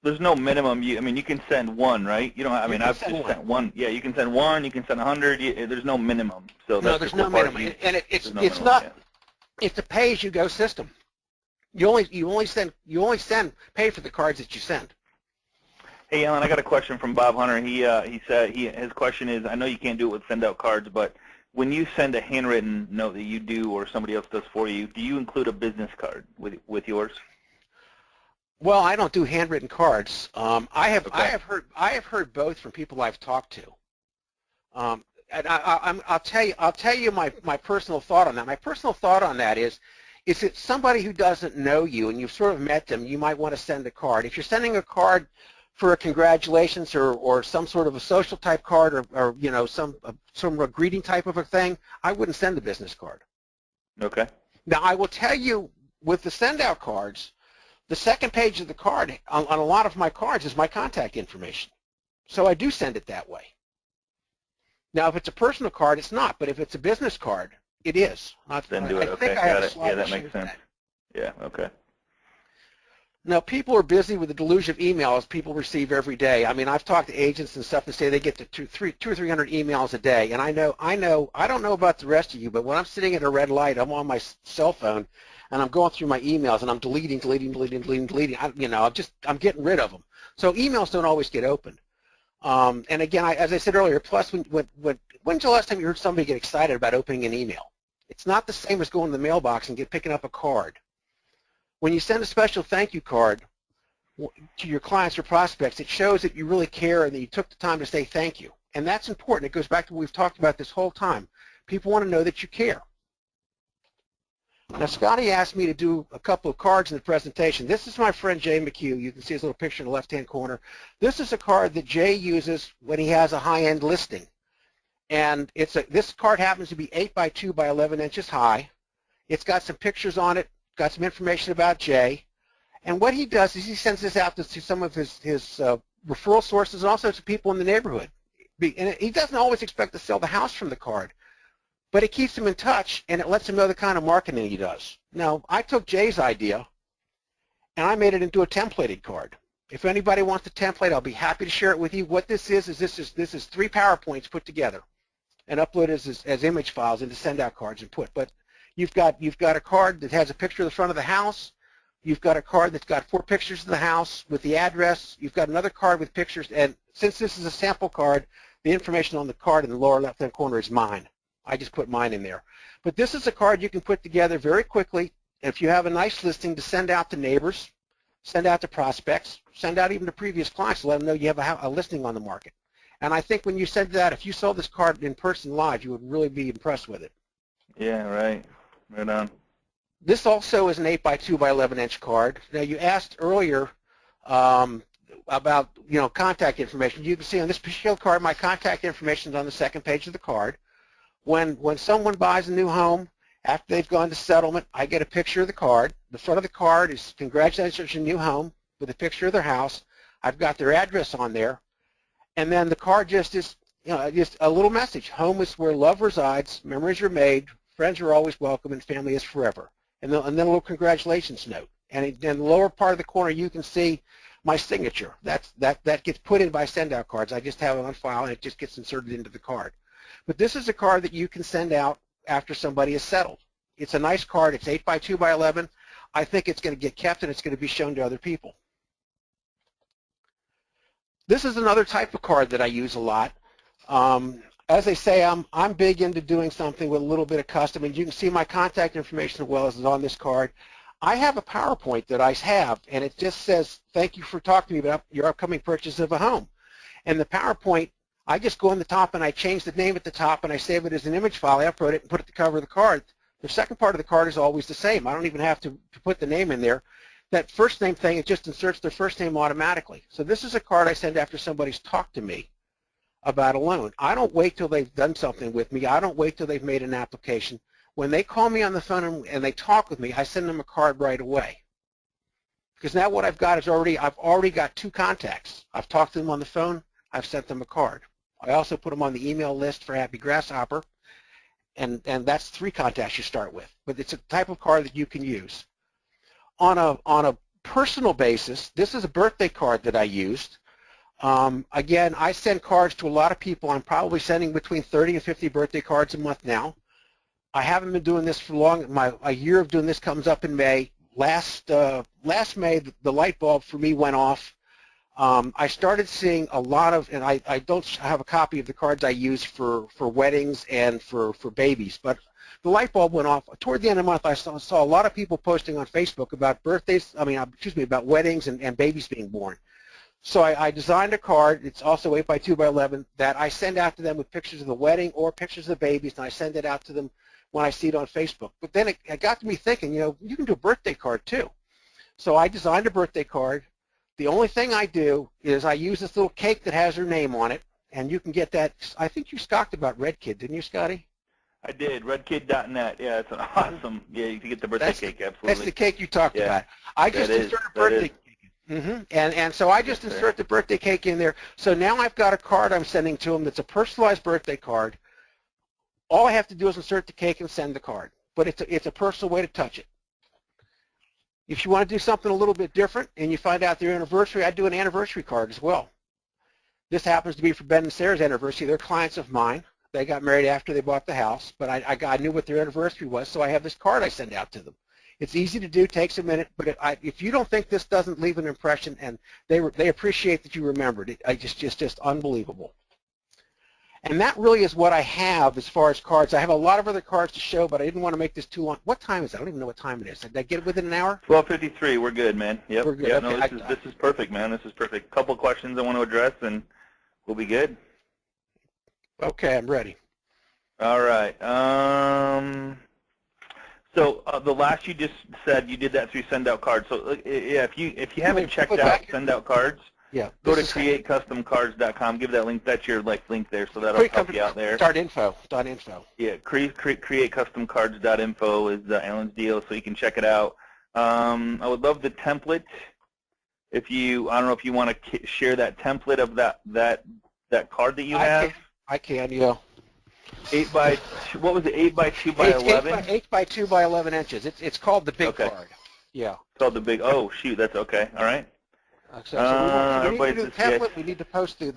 There's no minimum. I mean, you can send one, right? You don't. I mean, I've just sent one. Yeah, you can send one. You can send 100. There's no minimum. So no, there's no minimum, and it's not. Yeah. It's a pay-as-you-go system. You only pay for the cards that you send. Hey, Alan, I got a question from Bob Hunter. He said his question is, I know you can't do it with send-out cards, but when you send a handwritten note that you do or somebody else does for you, do you include a business card with yours? Well, I don't do handwritten cards. I have heard both from people I've talked to. And I'll tell you my personal thought on that. My personal thought on that is it somebody who doesn't know you and you've sort of met them, you might want to send a card. If you're sending a card for a congratulations or some sort of a social type card or you know some a greeting type of a thing, I wouldn't send a business card. Okay. Now I will tell you with the send out cards, the second page of the card on a lot of my cards is my contact information. So I do send it that way. Now, if it's a personal card, it's not. But if it's a business card, it is. Then do it. Okay, got it. Yeah, that makes sense. Yeah, okay. Now, people are busy with the deluge of emails people receive every day. I mean, I've talked to agents and stuff that say they get to 200 or 300 emails a day. And I don't know about the rest of you, but when I'm sitting at a red light, I'm on my cell phone, and I'm going through my emails, and I'm deleting. I'm getting rid of them. So emails don't always get opened. And again, as I said earlier, plus when's the last time you heard somebody get excited about opening an email? It's not the same as going to the mailbox and picking up a card. When you send a special thank you card to your clients or prospects, it shows that you really care and that you took the time to say thank you. And that's important. It goes back to what we've talked about this whole time. People want to know that you care. Now, Scotty asked me to do a couple of cards in the presentation. This is my friend Jay McHugh. You can see his little picture in the left-hand corner. This is a card that Jay uses when he has a high-end listing. And this card happens to be 8 by 2 by 11 inches high. It's got some pictures on it, got some information about Jay. And what he does is he sends this out to some of his referral sources and also to people in the neighborhood. And he doesn't always expect to sell the house from the card. But it keeps him in touch, and it lets him know the kind of marketing he does. Now, I took Jay's idea, and I made it into a templated card. If anybody wants the template, I'll be happy to share it with you. What this is 3 PowerPoints put together and uploaded as image files into send-out cards and put. But you've got a card that has a picture of the front of the house. You've got a card that's got 4 pictures of the house with the address. You've got another card with pictures, and since this is a sample card, the information on the card in the lower left-hand corner is mine. I just put mine in there. But this is a card you can put together very quickly if you have a nice listing to send out to neighbors, send out to prospects, send out even to previous clients to let them know you have a listing on the market. And I think when you send that, if you sold this card in person live, you would really be impressed with it. Yeah, right. Right on. This also is an 8 by 2 by 11 inch card. Now, you asked earlier contact information. You can see on this particular card, my contact information is on the second page of the card. When someone buys a new home, after they've gone to settlement, I get a picture of the card. The front of the card is congratulations on your new home with a picture of their house. I've got their address on there. And then the card just is, just a little message. Home is where love resides, memories are made, friends are always welcome, and family is forever. And then a little congratulations note. And in the lower part of the corner, you can see my signature. That gets put in by send-out cards. I just have it on file, and it just gets inserted into the card. But this is a card that you can send out after somebody is settled. It's a nice card. It's 8 by 2 by 11. I think it's going to get kept, and it's going to be shown to other people. This is another type of card that I use a lot. As I say, I'm big into doing something with a little bit of custom, and you can see my contact information as well as on this card. I have a PowerPoint that I have, and it just says, thank you for talking to me about your upcoming purchase of a home. And the PowerPoint, I just go on the top and I change the name at the top and I save it as an image file. I upload it and put it at the cover of the card. The second part of the card is always the same. I don't even have to put the name in there. That first name thing, it just inserts their first name automatically. So this is a card I send after somebody's talked to me about a loan. I don't wait till they've done something with me. I don't wait till they've made an application. When they call me on the phone and they talk with me, I send them a card right away. Because now what I've got is I've already got two contacts. I've talked to them on the phone. I've sent them a card. I also put them on the email list for Happy Grasshopper, and that's 3 contacts you start with. But it's a type of card that you can use. On a personal basis, this is a birthday card that I used. Again, I send cards to a lot of people. I'm probably sending between 30 and 50 birthday cards a month now. I haven't been doing this for long. A year of doing this comes up in May. Last May, the light bulb for me went off. I started seeing a lot of, and I don't have a copy of the cards I use for weddings and for babies, but the light bulb went off. Toward the end of the month, I saw a lot of people posting on Facebook about about weddings and babies being born. So I designed a card. It's also 8 by 2 by 11 that I send out to them with pictures of the wedding or pictures of the babies, and I send it out to them when I see it on Facebook. But then it got to me thinking, you can do a birthday card too. So I designed a birthday card. The only thing I do is I use this little cake that has her name on it, and you can get that. I think you talked about Red Kid, didn't you, Scotty? I did, redkid.net. Yeah, it's an awesome, you can get the birthday cake, absolutely. That's the cake you talked about. I just insert a birthday cake. And so I just insert the birthday cake in there. So now I've got a card I'm sending to them that's a personalized birthday card. All I have to do is insert the cake and send the card. But it's a personal way to touch it. If you want to do something a little bit different and you find out their anniversary, I do an anniversary card as well. This happens to be for Ben and Sarah's anniversary. They're clients of mine. They got married after they bought the house, but I knew what their anniversary was, so I have this card I send out to them. It's easy to do, takes a minute, but if you don't think this doesn't leave an impression, and they appreciate that you remembered it, it's just unbelievable. And that really is what I have as far as cards. I have a lot of other cards to show, but I didn't want to make this too long. What time is it? I don't even know what time it is. Did I get it within an hour? 12:53. We're good, man. Yep. We're good. Yeah, Okay. No, this is perfect, man. This is perfect. Couple questions I want to address, and we'll be good. Okay, I'm ready. All right. So the last you just said you did that through send out cards. So yeah, if you haven't checked out send out cards, yeah, go to createcustomcards.com. Give that link. That's your link there, so that'll help you out there. Start info. Yeah, createcustomcards.info is Alan's deal, so you can check it out. I would love the template. I don't know if you want to share that template of that card that you have. I can, yeah. 8 by, what was it? 8 by 2 by 11. 8 by 2 by 11 inches. It's called the big card. Yeah. It's called the big. Oh shoot, that's okay. All right. So we need to do the template. We need to post the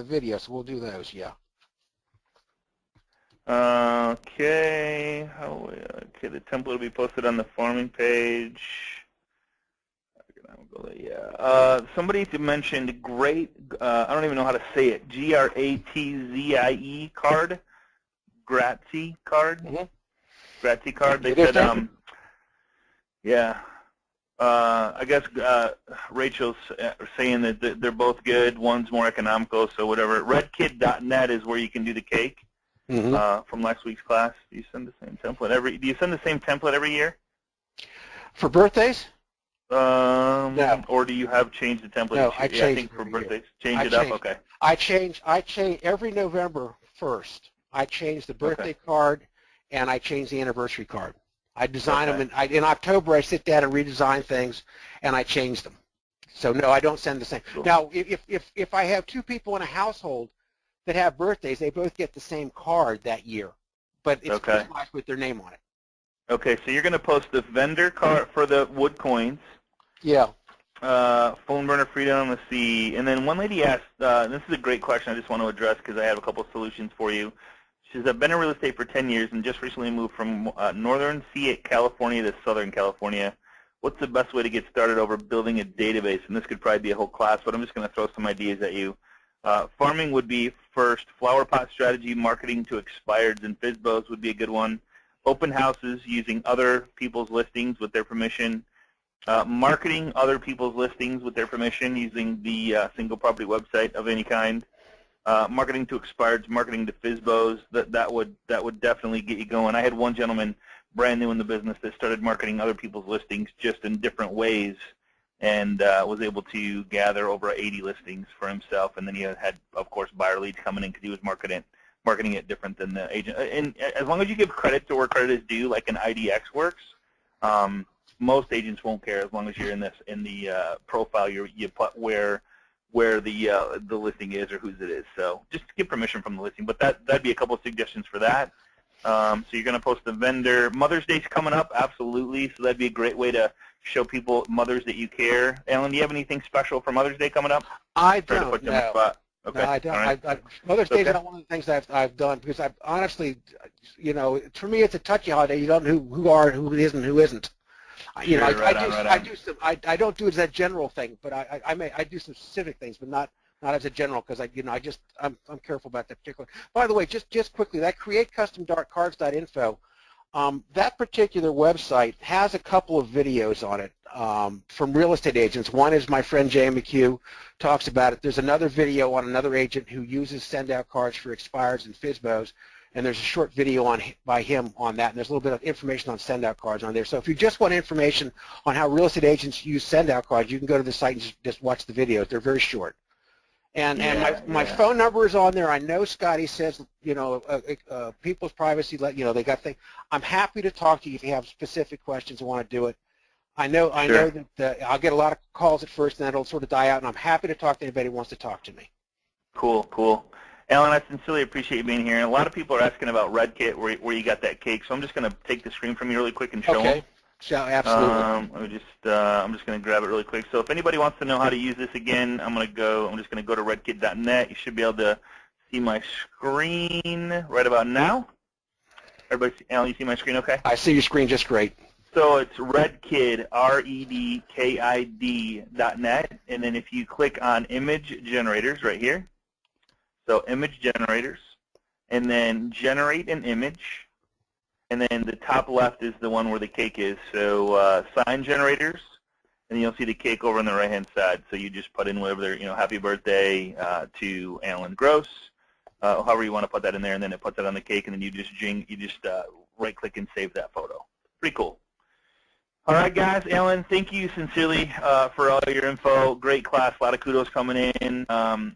video, so we'll do those. Yeah. Okay. Okay. The template will be posted on the farming page. Yeah. Somebody mentioned great. I don't even know how to say it. GRATZIE card. Grazie card. Grazie card. They said. Yeah. I guess Rachel's saying that they're both good. One's more economical, so whatever. Redkid.net is where you can do the cake from last week's class. Do you send the same template every? Do you send the same template every year? For birthdays? No. Or do you have changed the template? No, I I change think it for every year. birthdays. Change it up? Okay. I change every November 1st. I change the birthday Okay. card and I change the anniversary card. I design Okay. them, and in October I sit down and redesign things, and I change them. So no, I don't send the same. Cool. Now, if I have two people in a household that have birthdays, they both get the same card that year, but it's Okay. customized with their name on it. Okay, so you're going to post the vendor card for the wood coins. Yeah. Phone burner freedom, let's see. And then one lady asked, this is a great question I just want to address because I have a couple of solutions for you. She says, I've been in real estate for 10 years and just recently moved from northern California to southern California. What's the best way to get started over building a database? And this could probably be a whole class, but I'm just going to throw some ideas at you. Farming would be first. Flower pot strategy, marketing to expireds and FSBOs would be a good one. Open houses using other people's listings with their permission. Marketing other people's listings with their permission using the single property website of any kind. Marketing to expireds, marketing to FSBOs, that would definitely get you going. I had one gentleman brand new in the business that started marketing other people's listings just in different ways and was able to gather over 80 listings for himself. And then he had, of course, buyer leads coming in because he was marketing it different than the agent. And as long as you give credit to where credit is due, like an IDX works, most agents won't care as long as you're in the profile you put where the listing is or whose it is. So just get permission from the listing. But that'd be a couple of suggestions for that. So you're going to post the vendor. Mother's Day's coming up, absolutely. So that'd be a great way to show people mothers that you care. Alan, do you have anything special for Mother's Day coming up? I don't. To put you on the spot. Okay. No, I don't. Right. Mother's Day is not one of the things I've done because I've honestly, for me it's a touchy holiday. You don't know who are and who isn't, who isn't. Sure, I don't do it as a general thing, but I do some specific things, but not as a general because I'm careful about that particular. By the way, just quickly, that createcustomdartcards.info, that particular website has a couple of videos on it from real estate agents. One is my friend Jay McHugh talks about it. There's another video on another agent who uses send-out cards for expireds and FSBOs. And there's a short video by him on that, and there's a little bit of information on send-out cards on there. So if you just want information on how real estate agents use send-out cards, you can go to the site and just watch the videos. They're very short. And my phone number is on there. I know Scotty says, people's privacy, they got things. I'm happy to talk to you if you have specific questions and want to do it. I know that I'll get a lot of calls at first, and then it'll sort of die out, and I'm happy to talk to anybody who wants to talk to me. Cool. Alan, I sincerely appreciate you being here. And a lot of people are asking about RedKit, where you got that cake. So I'm just going to take the screen from you really quick and show them. Okay. Absolutely. I'm just going to grab it really quick. So if anybody wants to know how to use this again, I'm just going to go to redkit.net. You should be able to see my screen right about now. Everybody, Alan, you see my screen okay? I see your screen just great. So it's redkid, redkid.net. And then if you click on image generators right here, so image generators, and then generate an image, and then the top left is the one where the cake is. So sign generators, and you'll see the cake over on the right-hand side. So you just put in whatever, happy birthday to Alan Gross, however you want to put that in there, and then it puts it on the cake, and then you just right-click and save that photo. Pretty cool. All right, guys. Alan, thank you sincerely for all your info. Great class. A lot of kudos coming in.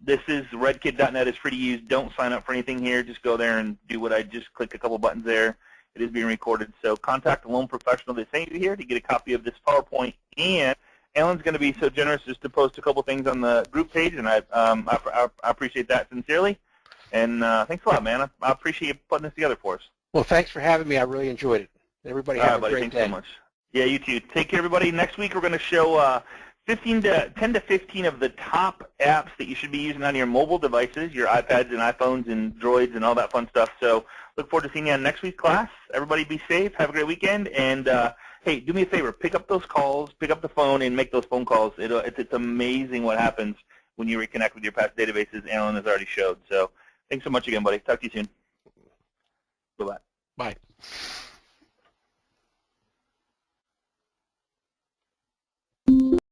This is redkid.net. It's free to use. Don't sign up for anything here. Just go there and do what I just click a couple buttons there. It is being recorded. So contact a loan professional that sent you here to get a copy of this PowerPoint. And Alan's going to be so generous just to post a couple things on the group page, and I appreciate that sincerely. And thanks a lot, man. I appreciate you putting this together for us. Well, thanks for having me. I really enjoyed it. Everybody have a great day. Thanks so much. Yeah, you too. Take care, everybody. Next week we're going to show 10 to 15 of the top apps that you should be using on your mobile devices, your iPads and iPhones and Droids and all that fun stuff. So look forward to seeing you on next week's class. Everybody be safe. Have a great weekend. And, hey, do me a favor. Pick up those calls, pick up the phone, and make those phone calls. It's amazing what happens when you reconnect with your past databases. Alan has already showed. So thanks so much again, buddy. Talk to you soon. Bye-bye. Bye.